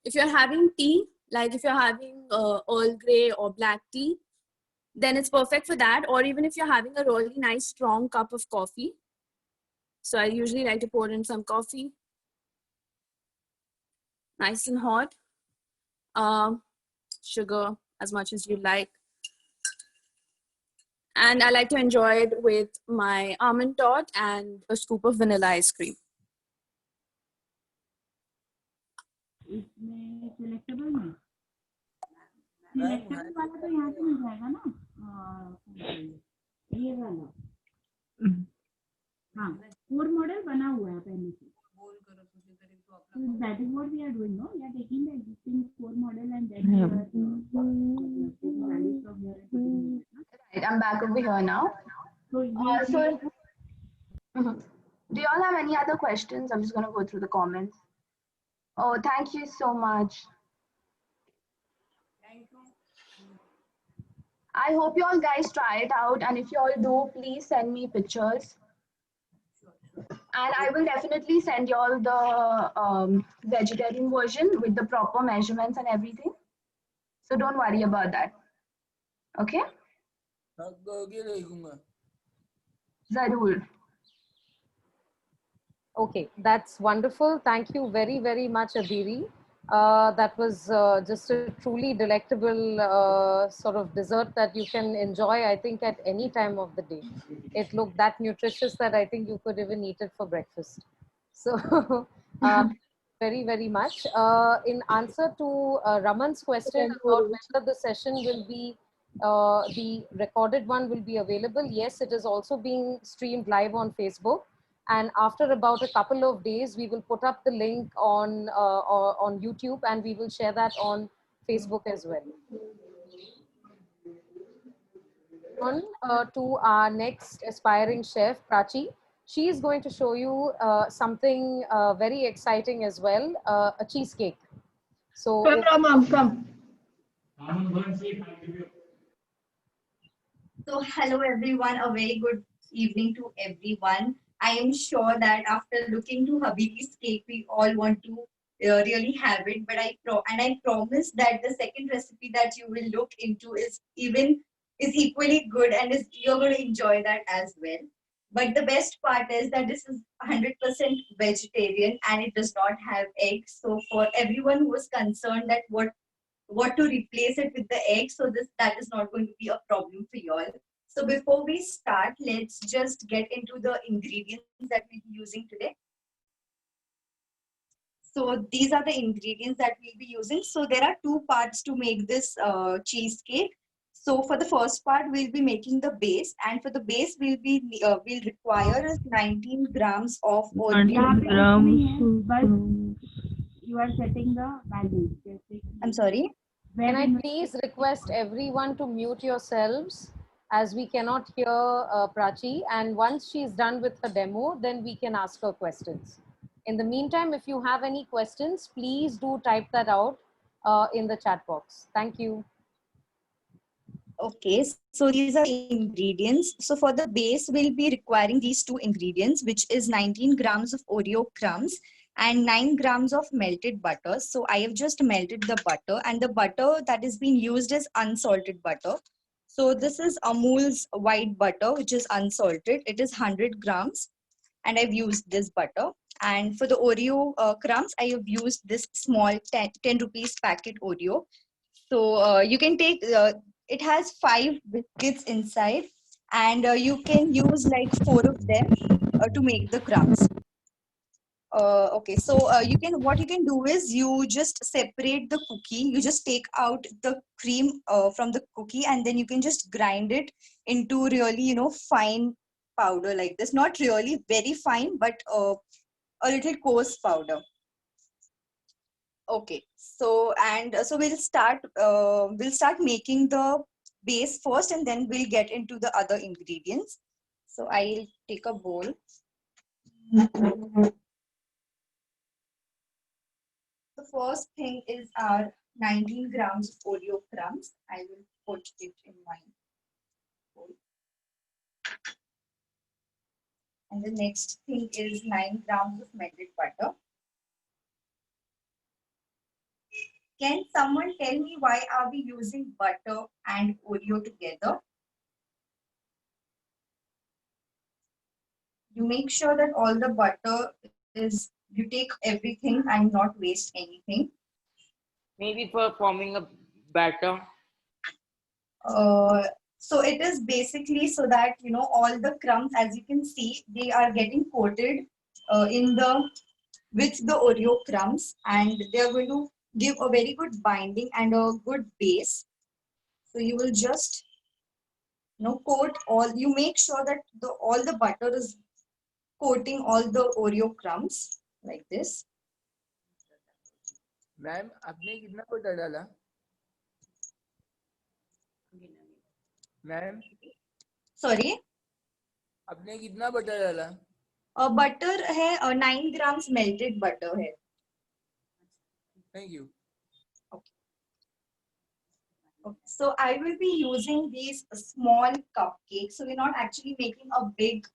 if you're having tea, like if you're having Earl Grey or black tea, then it's perfect for that. Or even if you're having a really nice strong cup of coffee. So I usually like to pour in some coffee. Nice and hot. Sugar as much as you like. And I like to enjoy it with my almond tot and a scoop of vanilla ice cream. इसमें selectable में selectable वाला तो यहाँ से मिल जाएगा ना, ये वाला। हाँ, कोर मॉडल बना हुआ है पहले से। That is what we are doing, no? We are taking the existing core model and then we are taking values from here and putting it. Right, I'm back over here now. So, Do you all have any other questions? I'm just going to go through the comments. Oh, thank you so much. Thank you. I hope you all guys try it out, and if you all do, please send me pictures. And I will definitely send you all the vegetarian version with the proper measurements and everything. So don't worry about that. Okay? Zarur. Okay, that's wonderful. Thank you very, very much, Adiri. That was just a truly delectable sort of dessert that you can enjoy, I think, at any time of the day. It looked that nutritious that I think you could even eat it for breakfast. So, very, very much. In answer to Raman's question about whether the session will be, the recorded one will be available, yes, it is also being streamed live on Facebook. And after about a couple of days, we will put up the link on YouTube, and we will share that on Facebook as well. On to our next aspiring chef, Prachi. She is going to show you something very exciting as well, a cheesecake. So, Come. So hello everyone, a very good evening to everyone. I am sure that after looking to Habibi's cake, we all want to really have it. But I promise that the second recipe that you will look into is equally good, and you're going to enjoy that as well. But the best part is that this is 100% vegetarian and it does not have eggs. So for everyone who was concerned that what to replace it with the egg, so that is not going to be a problem for you all. So before we start, let's just get into the ingredients that we'll be using today. So these are the ingredients that we'll be using. So there are two parts to make this cheesecake. So for the first part, we'll be making the base, and for the base, we'll require 19 grams of Oreo. But you are setting the value. I'm sorry. Can I please request everyone to mute yourselves, as we cannot hear Prachi, and once she's done with her demo, then we can ask her questions. In the meantime, if you have any questions, please do type that out in the chat box. Thank you. Okay, so these are the ingredients. So for the base, we'll be requiring these two ingredients, which is 19 grams of Oreo crumbs and 9 grams of melted butter. So I have just melted the butter, and the butter that is being used is unsalted butter. So this is Amul's white butter, which is unsalted. It is 100 grams, and I've used this butter. And for the Oreo crumbs, I have used this small 10 rupees packet Oreo. So you can take, it has 5 biscuits inside, and you can use like 4 of them to make the crumbs. Okay, so what you can do is you just separate the cookie. You just take out the cream from the cookie, and then you can just grind it into really, fine powder like this. Not really very fine, but a little coarse powder. Okay, so we'll start making the base first, and then we'll get into the other ingredients. So I'll take a bowl. The first thing is our 19 grams of Oreo crumbs. I will put it in my bowl. And the next thing is 9 grams of melted butter. Can someone tell me why are we using butter and Oreo together? You make sure that all the butter is, you take everything and not waste anything. Maybe for forming a batter. So it is basically so that, all the crumbs, as you can see, they are getting coated with the Oreo crumbs, and they are going to give a very good binding and a good base. So you will just coat you make sure that all the butter is coating all the Oreo crumbs like this. Ma'am आपने कितना butter डाला? Ma'am Sorry, आपने कितना butter डाला? Butter है 9 grams melted butter है. Thank you. Okay. So I will be using these small cupcakes. So we're not actually making a big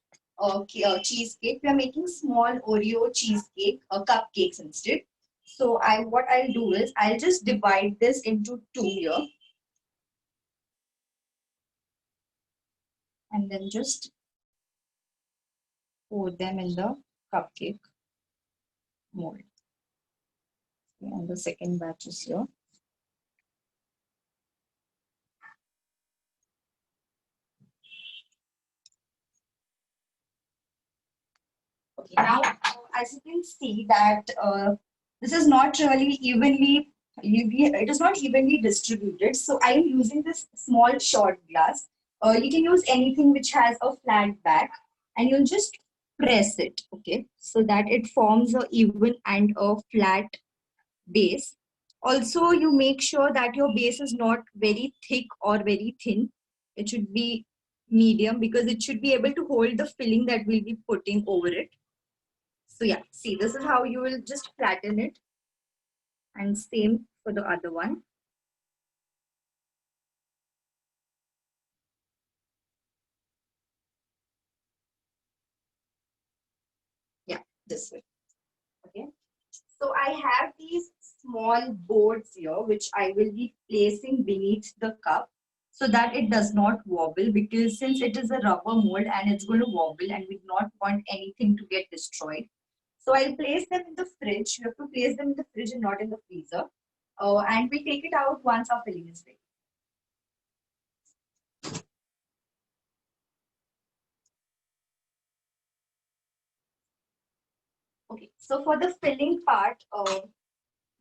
cheesecake. We are making small Oreo cheesecake cupcakes instead. So what I'll do is I'll just divide this into 2 here, and then just pour them in the cupcake mold. And the second batch is here. Okay, now as you can see that this is not really it is not evenly distributed. So I am using this small shot glass. You can use anything which has a flat back, and you'll just press it, okay, so that it forms a even and a flat base. Also, you make sure that your base is not very thick or very thin. It should be medium, because it should be able to hold the filling that we'll be putting over it. So yeah, see, this is how you will just flatten it, and same for the other one. Yeah, this way. Okay. So I have these small boards here, which I will be placing beneath the cup. so that it does not wobble, because since it is a rubber mold and it's going to wobble and we do not want anything to get destroyed. So I'll place them in the fridge. You have to place them in the fridge and not in the freezer. And we take it out once our filling is ready. Okay, so for the filling part,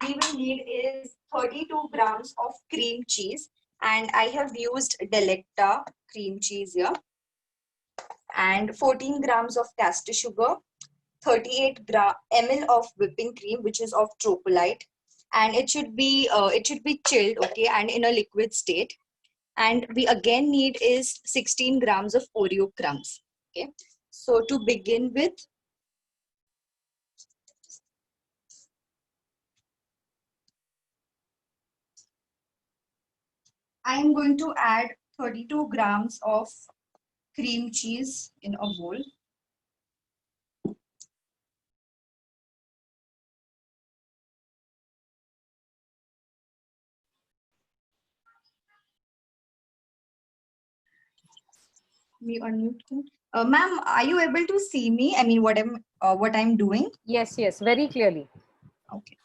we will need is 32 grams of cream cheese, and I have used Delecta cream cheese here, and 14 grams of caster sugar, 38 ml of whipping cream, which is of Tropolite, and it should be chilled, okay, and in a liquid state. And we again need is 16 grams of Oreo crumbs. Okay, so to begin with, I am going to add 32 grams of cream cheese in a bowl. Me unmute. Ma'am, are you able to see me? I mean, what I'm doing? Yes, yes, very clearly. Okay.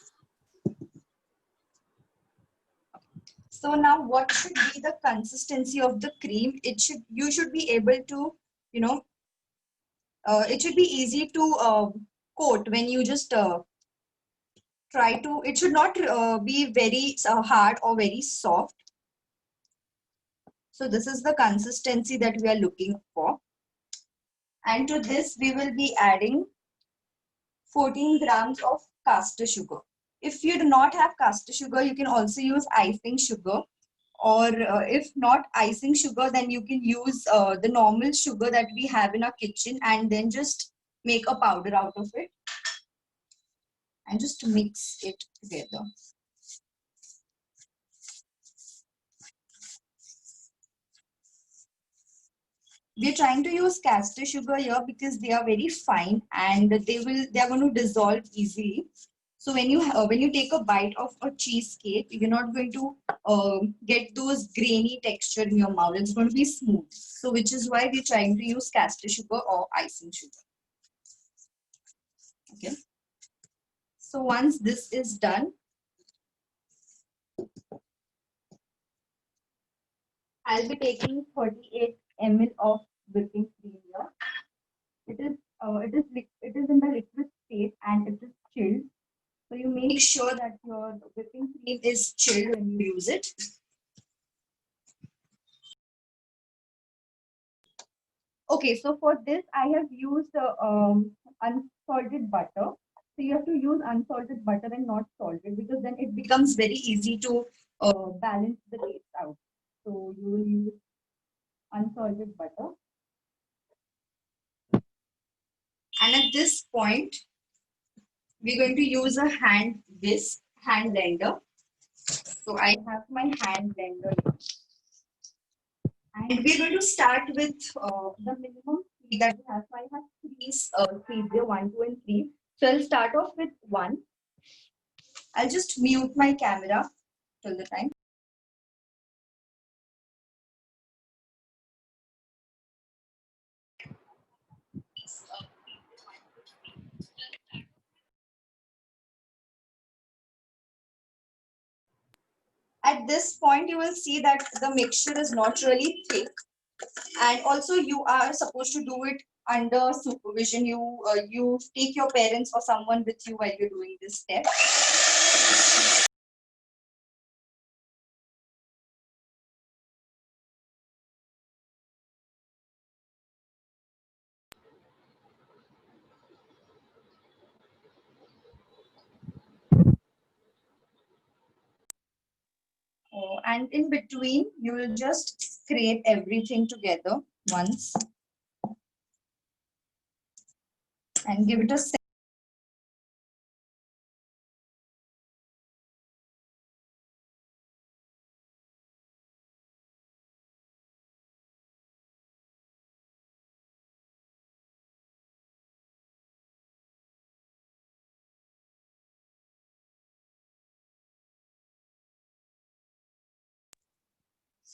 So now, what should be the consistency of the cream? You should be able to, you know, it should be easy to coat when you just try to. It should not be very hard or very soft. So this is the consistency that we are looking for. And to this, we will be adding 14 grams of caster sugar. If you do not have caster sugar, you can also use icing sugar. Or if not icing sugar, then you can use the normal sugar that we have in our kitchen, and then just make a powder out of it. And just mix it together. We're trying to use caster sugar here because they are very fine and they are going to dissolve easily. So when you take a bite of a cheesecake, you're not going to get those grainy texture in your mouth. It's going to be smooth. So which is why we're trying to use caster sugar or icing sugar. Okay. So once this is done, I'll be taking 38 ml of whipping cream here. It is in the liquid state and it is chilled. So you make sure that your whipping cream is chilled when you use it. Okay, so for this I have used unsalted butter. So you have to use unsalted butter and not salted, because then it becomes very easy to balance the taste out. So you will use unsalted butter. And at this point, we're going to use a hand blender. So I have my hand blender here. And we're going to start with the minimum speed that we have. So I have three speeds here, 1, 2, and 3. So I'll start off with 1. I'll just mute my camera till the time. At this point, you will see that the mixture is not really thick. And also you are supposed to do it under supervision. You take your parents or someone with you while you're doing this step. And in between, you will just scrape everything together once and give it a second.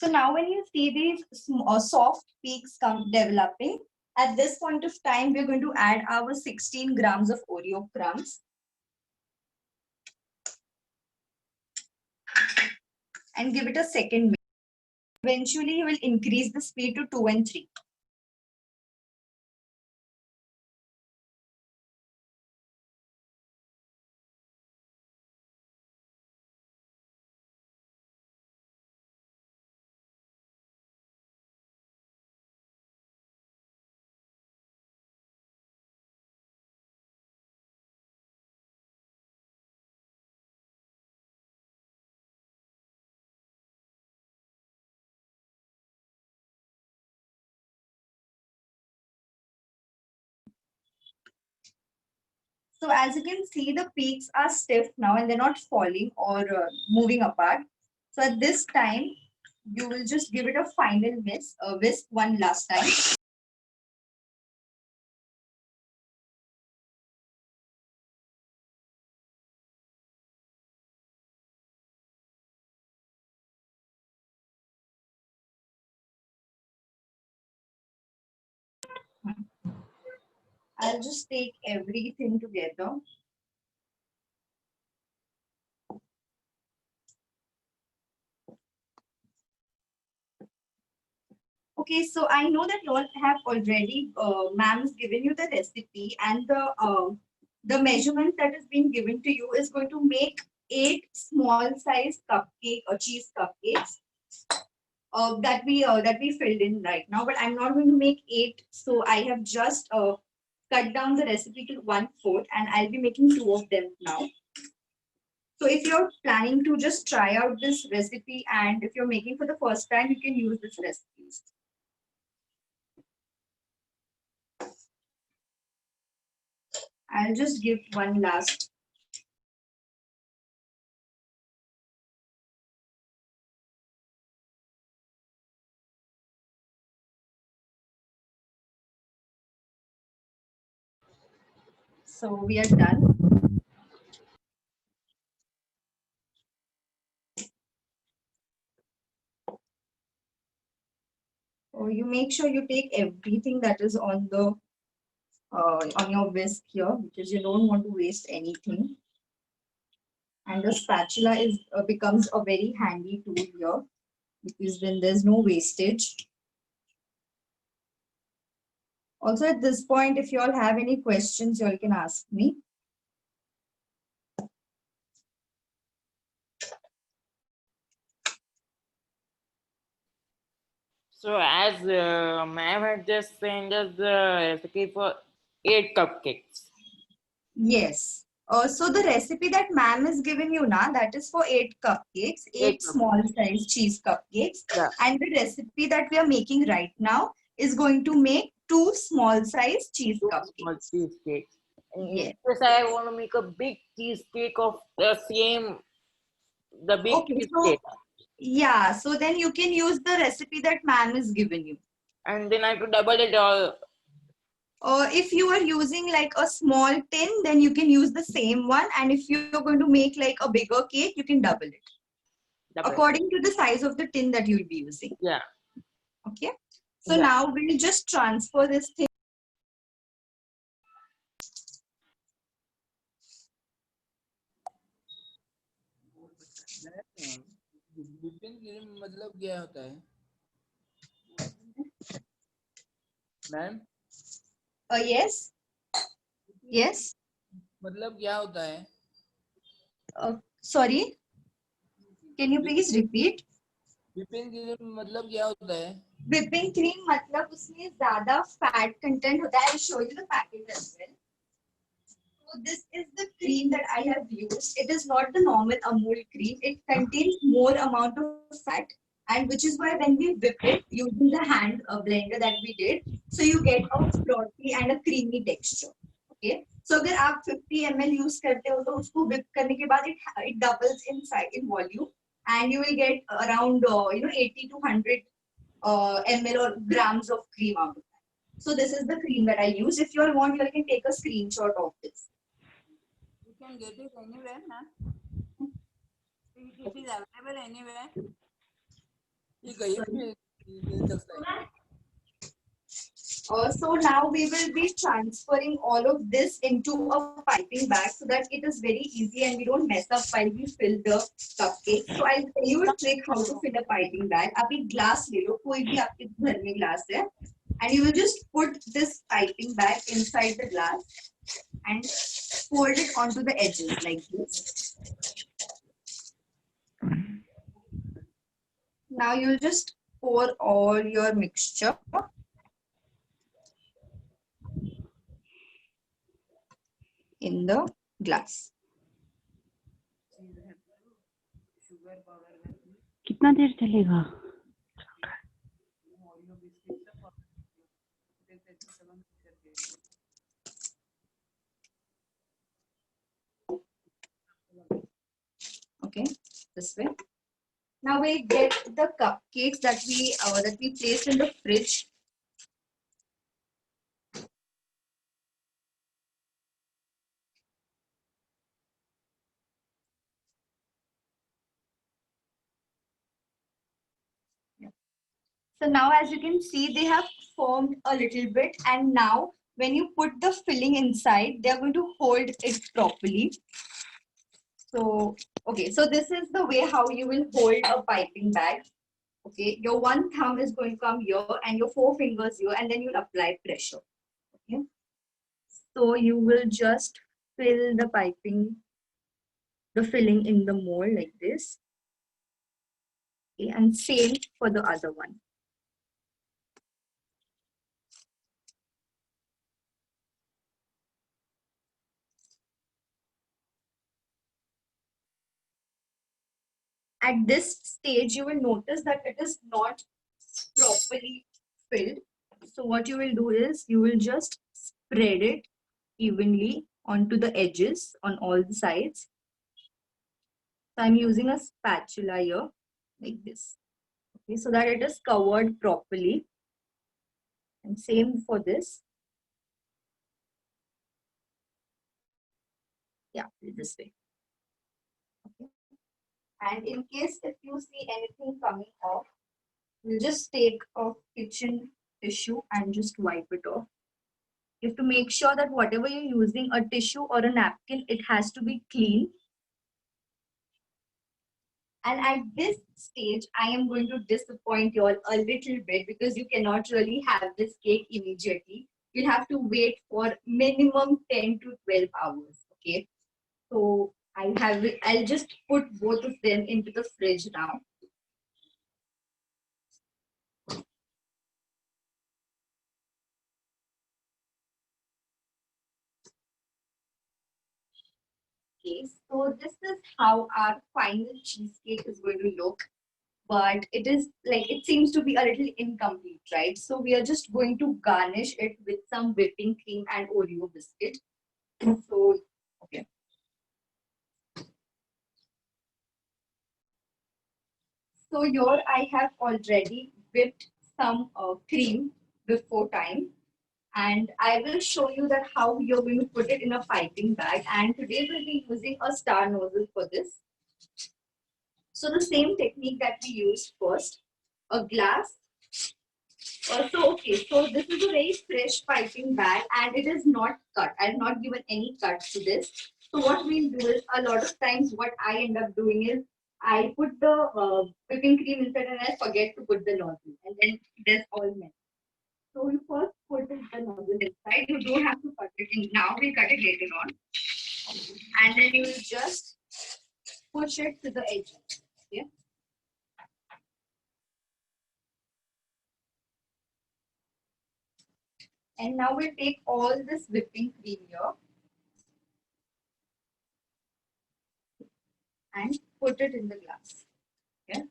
So now when you see these soft peaks come developing, at this point of time, we're going to add our 16 grams of Oreo crumbs. And give it a second mix. Eventually, you will increase the speed to 2 and 3. So as you can see, the peaks are stiff now and they're not falling or moving apart. So at this time, you will just give it a final whisk one last time. I'll just take everything together. Okay, so I know that you all have already, ma'am's given you the recipe and the measurement that has been given to you is going to make 8 small size cupcake or cheese cupcakes that we filled in right now. But I'm not going to make 8, so I have just cut down the recipe to 1/4, and I'll be making 2 of them now. So if you're planning to just try out this recipe and if you're making for the first time, you can use this recipe. I'll just give one last. So we are done. So you make sure you take everything that is on the on your whisk here, because you don't want to waste anything. And the spatula is becomes a very handy tool here, because then there's no wastage. Also at this point, if you all have any questions, you all can ask me. So as ma'am had just sent us the recipe for 8 cupcakes. Yes. So the recipe that ma'am is giving you now, that is for 8 cupcakes, 8 small size cheese cupcakes. Yeah. And the recipe that we are making right now is going to make 2 small size cheese cupcakes. Small cheesecakes. And Yes. if I want to make a big cheesecake of the same, the big Okay, cheesecake. so yeah, so then you can use the recipe that ma'am is given you. And then I have to double it all. If you are using like a small tin, then you can use the same one. And if you're going to make like a bigger cake, you can double it. According to the size of the tin that you'll be using. Yeah. Okay. So now we'll just transfer this thing. Vipin cream मतलब क्या होता है ma'am? Yes. Yes. मतलब क्या होता है? Sorry. Can you please repeat? Vipin cream मतलब क्या होता है? Whipping cream मतलब उसमें ज़्यादा fat content होता है. I'll show you the packet as well. So this is the cream that I have used. It is not the normal Amul cream. It contains more amount of fat, and which is why when we whip it using the hand blender that we did, so you get a frothy and a creamy texture. Okay. So अगर आप 50 ml use करते हो तो उसको whip करने के बाद it doubles in size in volume, and you will get around 80 to 100 ml or grams of cream out of that. So this is the cream that I use. If you all want, you all can take a screenshot of this. You can get it anywhere, ma'am. It is available anywhere. So now we will be transferring all of this into a piping bag so that it is very easy and we don't mess up while we fill the cupcake. So I'll tell you a trick how to fill a piping bag. आप एक glass ले लो, कोई भी आपके घर में glass है, and you will just put this piping bag inside the glass and fold it onto the edges like this. Now you'll just pour all your mixture in the glass. कितना देर चलेगा? Okay, this way. Now we get the cupcakes that we placed in the fridge. So now, as you can see, they have formed a little bit, and now when you put the filling inside, they are going to hold it properly. So, okay, so this is the way how you will hold a piping bag. Okay, your one thumb is going to come here and your 4 fingers here, and then you'll apply pressure. Okay, so you will just fill the filling in the mold like this. Okay, and same for the other one. At this stage, you will notice that it is not properly filled. So what you will do is you will just spread it evenly onto the edges on all the sides. So I'm using a spatula here like this. Okay, so that it is covered properly. And same for this. Yeah, this way. Okay. And in case if you see anything coming off, you just take a kitchen tissue and just wipe it off. You have to make sure that whatever you're using, a tissue or a napkin, it has to be clean. And at this stage, I am going to disappoint you all a little bit because you cannot really have this cake immediately. You'll have to wait for minimum 10 to 12 hours. Okay. So I'll just put both of them into the fridge now. Okay, so this is how our final cheesecake is going to look, but it seems to be a little incomplete, right? So we are just going to garnish it with some whipping cream and Oreo biscuit. So, okay. So here I have already whipped some cream before time. And I will show you that how you're going to put it in a piping bag. And today we'll be using a star nozzle for this. So the same technique that we used first, a glass. So this is a very fresh piping bag and it is not cut. I have not given any cuts to this. So what we'll do is a lot of times what I end up doing is I put the whipping cream inside and I forget to put the nozzle and then there's all mess. So you first put the nozzle inside. You don't have to cut it in now. We'll cut it later on. And then you will just push it to the edge. Okay. And now we'll take all this whipping cream here and put it in the glass. Okay.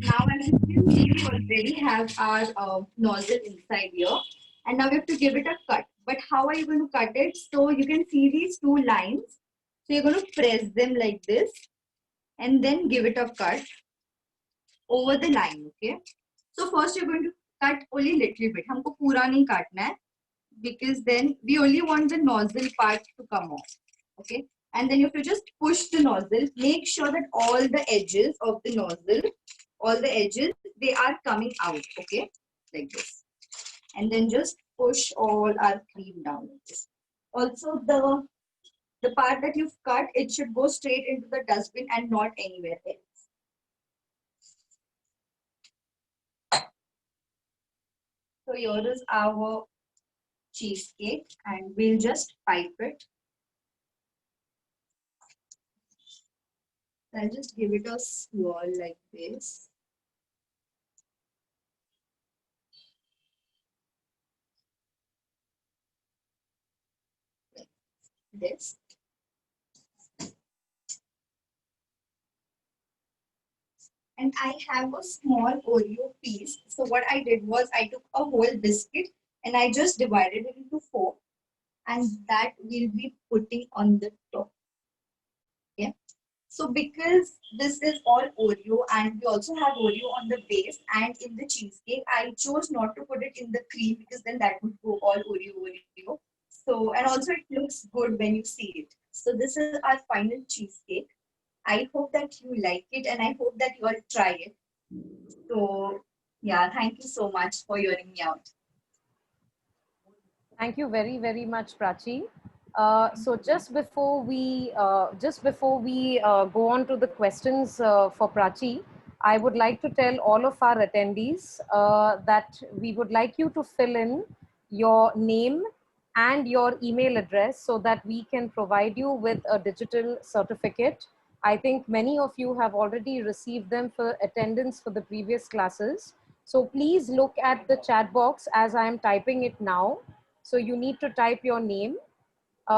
Now, as you can see, we already have our nozzle inside here, and now we have to give it a cut. But how are you going to cut it? So you can see these two lines. So you're going to press them like this and then give it a cut over the line. Okay. So first you're going to cut only little bit. हमको पूरा नहीं काटना है, because then we only want the nozzle part to come off. Okay. And then you have to just push the nozzle. Make sure that all the edges of the nozzle, they are coming out. Okay. Like this. And then just push all our cream down like this. Also, the part that you've cut, it should go straight into the dustbin and not anywhere else. So here is our cheesecake, and we'll just pipe it. I'll just give it a swirl like this. Like this. And I have a small Oreo piece. So what I did was I took a whole biscuit and I just divided it into 4. And that we'll be putting on the top. Okay. So because this is all Oreo and we also have Oreo on the base and in the cheesecake, I chose not to put it in the cream because then that would go all Oreo. So, and also it looks good when you see it. So this is our final cheesecake. I hope that you like it and I hope that you all try it. So yeah, thank you so much for hearing me out. Thank you very, very much, Prachi. So just before we go on to the questions for Prachi, I would like to tell all of our attendees that we would like you to fill in your name and your email address so that we can provide you with a digital certificate. I think many of you have already received them for attendance for the previous classes. So please look at the chat box as I am typing it now. So you need to type your name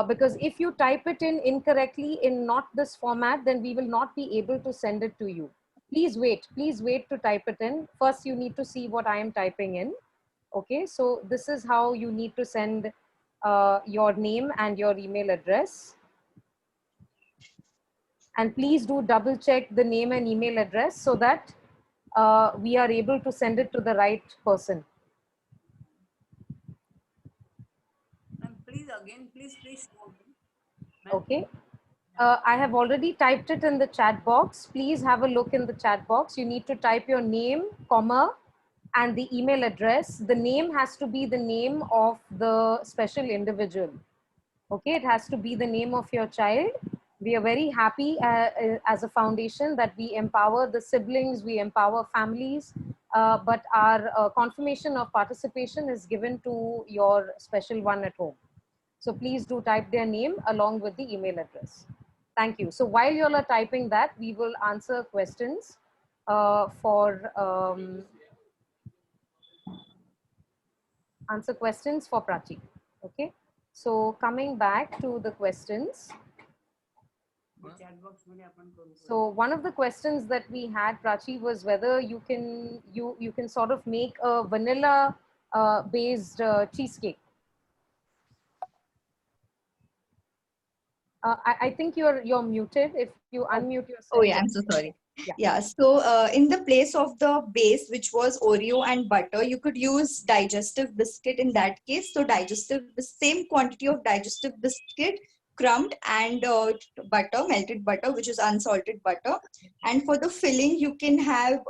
because if you type it in incorrectly in not this format, then we will not be able to send it to you. Please wait to type it in. First, you need to see what I am typing in. Okay, so this is how you need to send your name and your email address. And please do double check the name and email address so that we are able to send it to the right person. Please again, please show me. Okay. I have already typed it in the chat box. Please have a look in the chat box. You need to type your name, comma, and the email address. The name has to be the name of the special individual. Okay, it has to be the name of your child. We are very happy as a foundation that we empower the siblings, we empower families, but our confirmation of participation is given to your special one at home. So please do type their name along with the email address. Thank you. So while you all are typing that, we will answer questions for Prachi. Okay. So coming back to the questions. So one of the questions that we had, Prachi, was whether you can sort of make a vanilla based cheesecake. I think you're muted. If you unmute yourself. Oh yeah, I'm so sorry. Yeah. So in the place of the base, which was Oreo and butter, you could use digestive biscuit in that case. So the same quantity of digestive biscuit, crumbed, and butter, melted butter, which is unsalted butter. And for the filling, you can have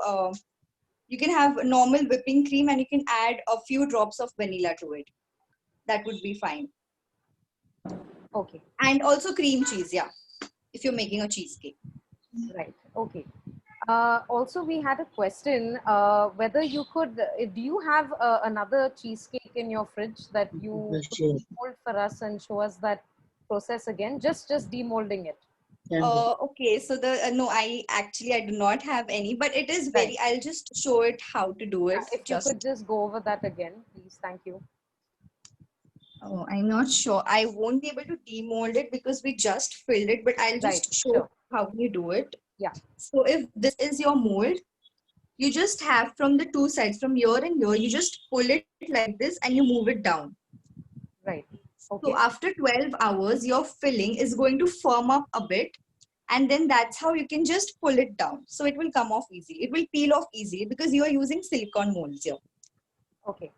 normal whipping cream, and you can add a few drops of vanilla to it. That would be fine. Okay. And also cream cheese, yeah, if you're making a cheesecake. Right. Okay. Also, we had a question whether you could, do you have another cheesecake in your fridge that you could mold for us and show us that process again? Just demolding it. Okay, so no, I do not have any, but it is very, I'll just show it how to do it. If you could just go over that again, please. Thank you. Oh, I'm not sure. I won't be able to demold it because we just filled it, but I'll just show how you do it. Yeah. So if this is your mold, you just have from the two sides, from here and here, you just pull it like this and you move it down. Right. Okay. So after 12 hours, your filling is going to firm up a bit, and then that's how you can just pull it down. So it will come off easily. It will peel off easily because you are using silicone molds here. Okay.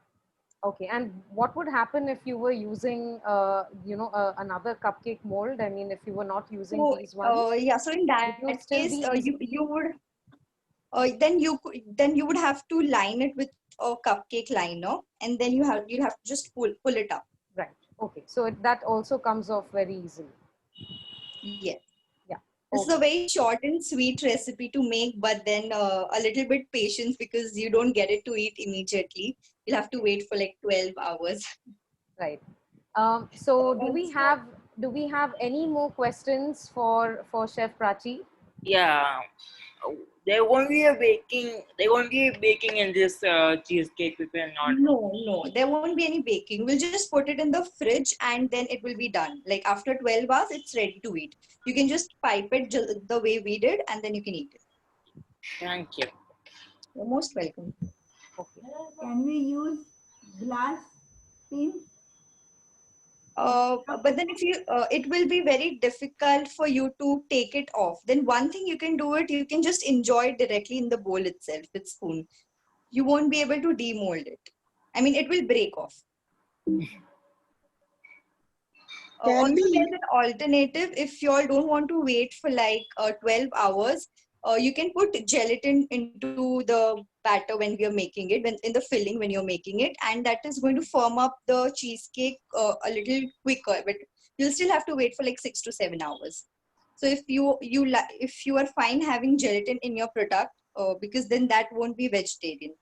Okay. And what would happen if you were using, another cupcake mold? I mean, if you were not using So these ones, yeah, so in that would you still case, be using you would then you would have to line it with a cupcake liner, and then you'll have to just pull it up. Right. Okay. So that also comes off very easily. Yes. Yeah. This is a very short and sweet recipe to make, but then a little bit patience because you don't get it to eat immediately. You'll have to wait for like 12 hours. Right. So do we have any more questions for Chef Prachi? Yeah. There won't be a baking. There won't be baking in this cheesecake if you're not. No, there won't be any baking. We'll just put it in the fridge and then it will be done. Like after 12 hours, it's ready to eat. You can just pipe it the way we did and then you can eat it. Thank you. You're most welcome. Okay. Can we use glass tin? But then if you, it will be very difficult for you to take it off. Then one thing you can do it, you can just enjoy it directly in the bowl itself with spoon. You won't be able to demold it. I mean, it will break off. Also, there's an alternative. If you all don't want to wait for like 12 hours, you can put gelatin into the batter when we are making it, when in the filling when you're making it, and that is going to firm up the cheesecake a little quicker. But you'll still have to wait for like 6 to 7 hours. So if you are fine having gelatin in your product, because then that won't be vegetarian.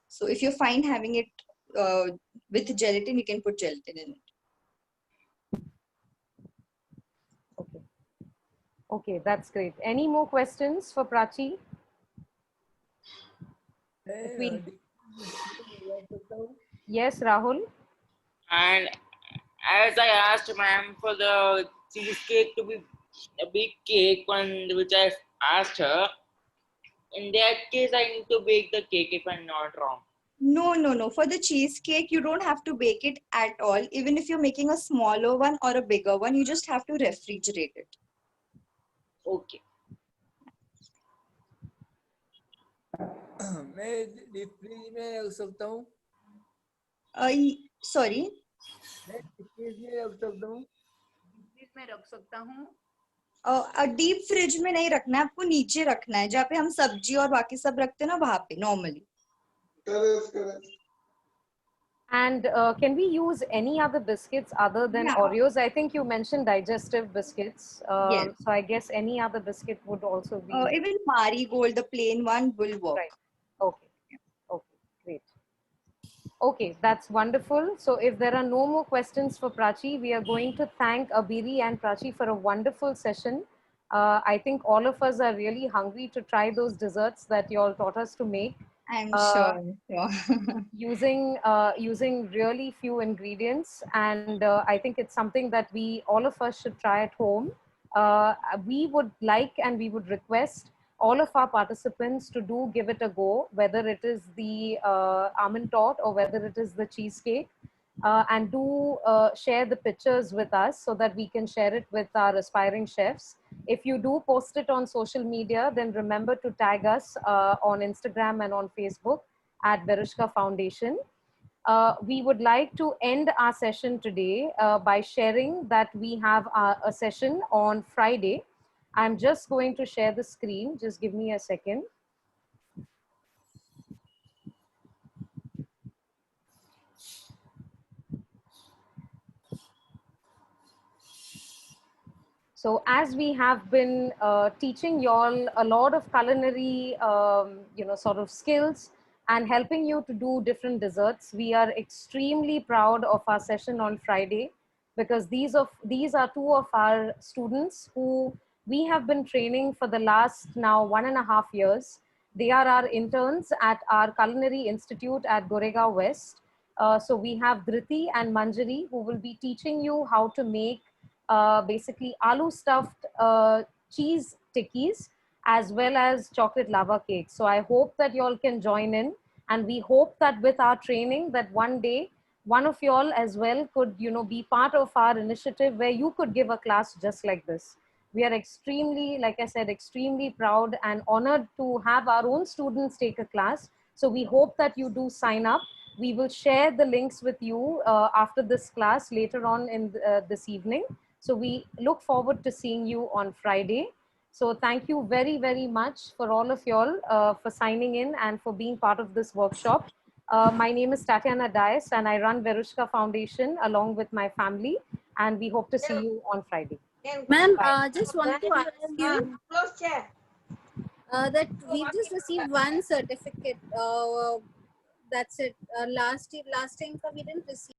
So if you're fine having it with gelatin, you can put gelatin in it. Okay. Okay, that's great. Any more questions for Prachi? Yes, Rahul. And as I asked ma'am for the cheesecake to be a big cake one which I asked her, in that case I need to bake the cake if I'm not wrong. No. For the cheesecake, you don't have to bake it at all. Even if you're making a smaller one or a bigger one, you just have to refrigerate it. Okay. मैं deep freeze में रख सकता हूँ Sorry. मैं freeze में रख सकता हूँ फ्रीज में रख सकता हूँ डीप फ्रिज में नहीं रखना है, आपको नीचे रखना है जहाँ पे हम सब्जी और बाकी सब रखते हैं ना, वहां पे normally. And can we use any other biscuits other than Oreos? I think you mentioned digestive biscuits. Yes. So I guess any other biscuit would also be. Even Marigold, the plain one, will work. Right. Okay. Okay. Great. Okay, that's wonderful. So if there are no more questions for Prachi, we are going to thank Abiri and Prachi for a wonderful session. I think all of us are really hungry to try those desserts that you all taught us to make. I'm sure. using really few ingredients, and I think it's something that all of us should try at home. We would like and we would request all of our participants to give it a go, whether it is the almond tort or whether it is the cheesecake, and share the pictures with us so that we can share it with our aspiring chefs. If you do post it on social media, then remember to tag us on Instagram and on Facebook at Verushka Foundation. We would like to end our session today by sharing that we have a session on Friday. I'm just going to share the screen. Just give me a second. So as we have been teaching you all a lot of culinary, sort of skills and helping you to do different desserts, we are extremely proud of our session on Friday, because these are two of our students who we have been training for the last now 1.5 years. They are our interns at our Culinary Institute at Goregaon West. So we have Dhriti and Manjari, who will be teaching you how to make basically aloo stuffed cheese tikkis as well as chocolate lava cakes. So I hope that you all can join in, and we hope that with our training that one day one of y'all as well could, you know, be part of our initiative where you could give a class just like this. We are extremely, like I said, extremely proud and honored to have our own students take a class. So we hope that you do sign up. We will share the links with you after this class later on in this evening. So we look forward to seeing you on Friday. So thank you very, very much for all of y'all for signing in and for being part of this workshop. My name is Tatiana Dias and I run Verushka Foundation along with my family, and we hope to see you on Friday. Ma'am, Bye. just want to ask you that we just received one certificate. That's it. Last time we didn't receive.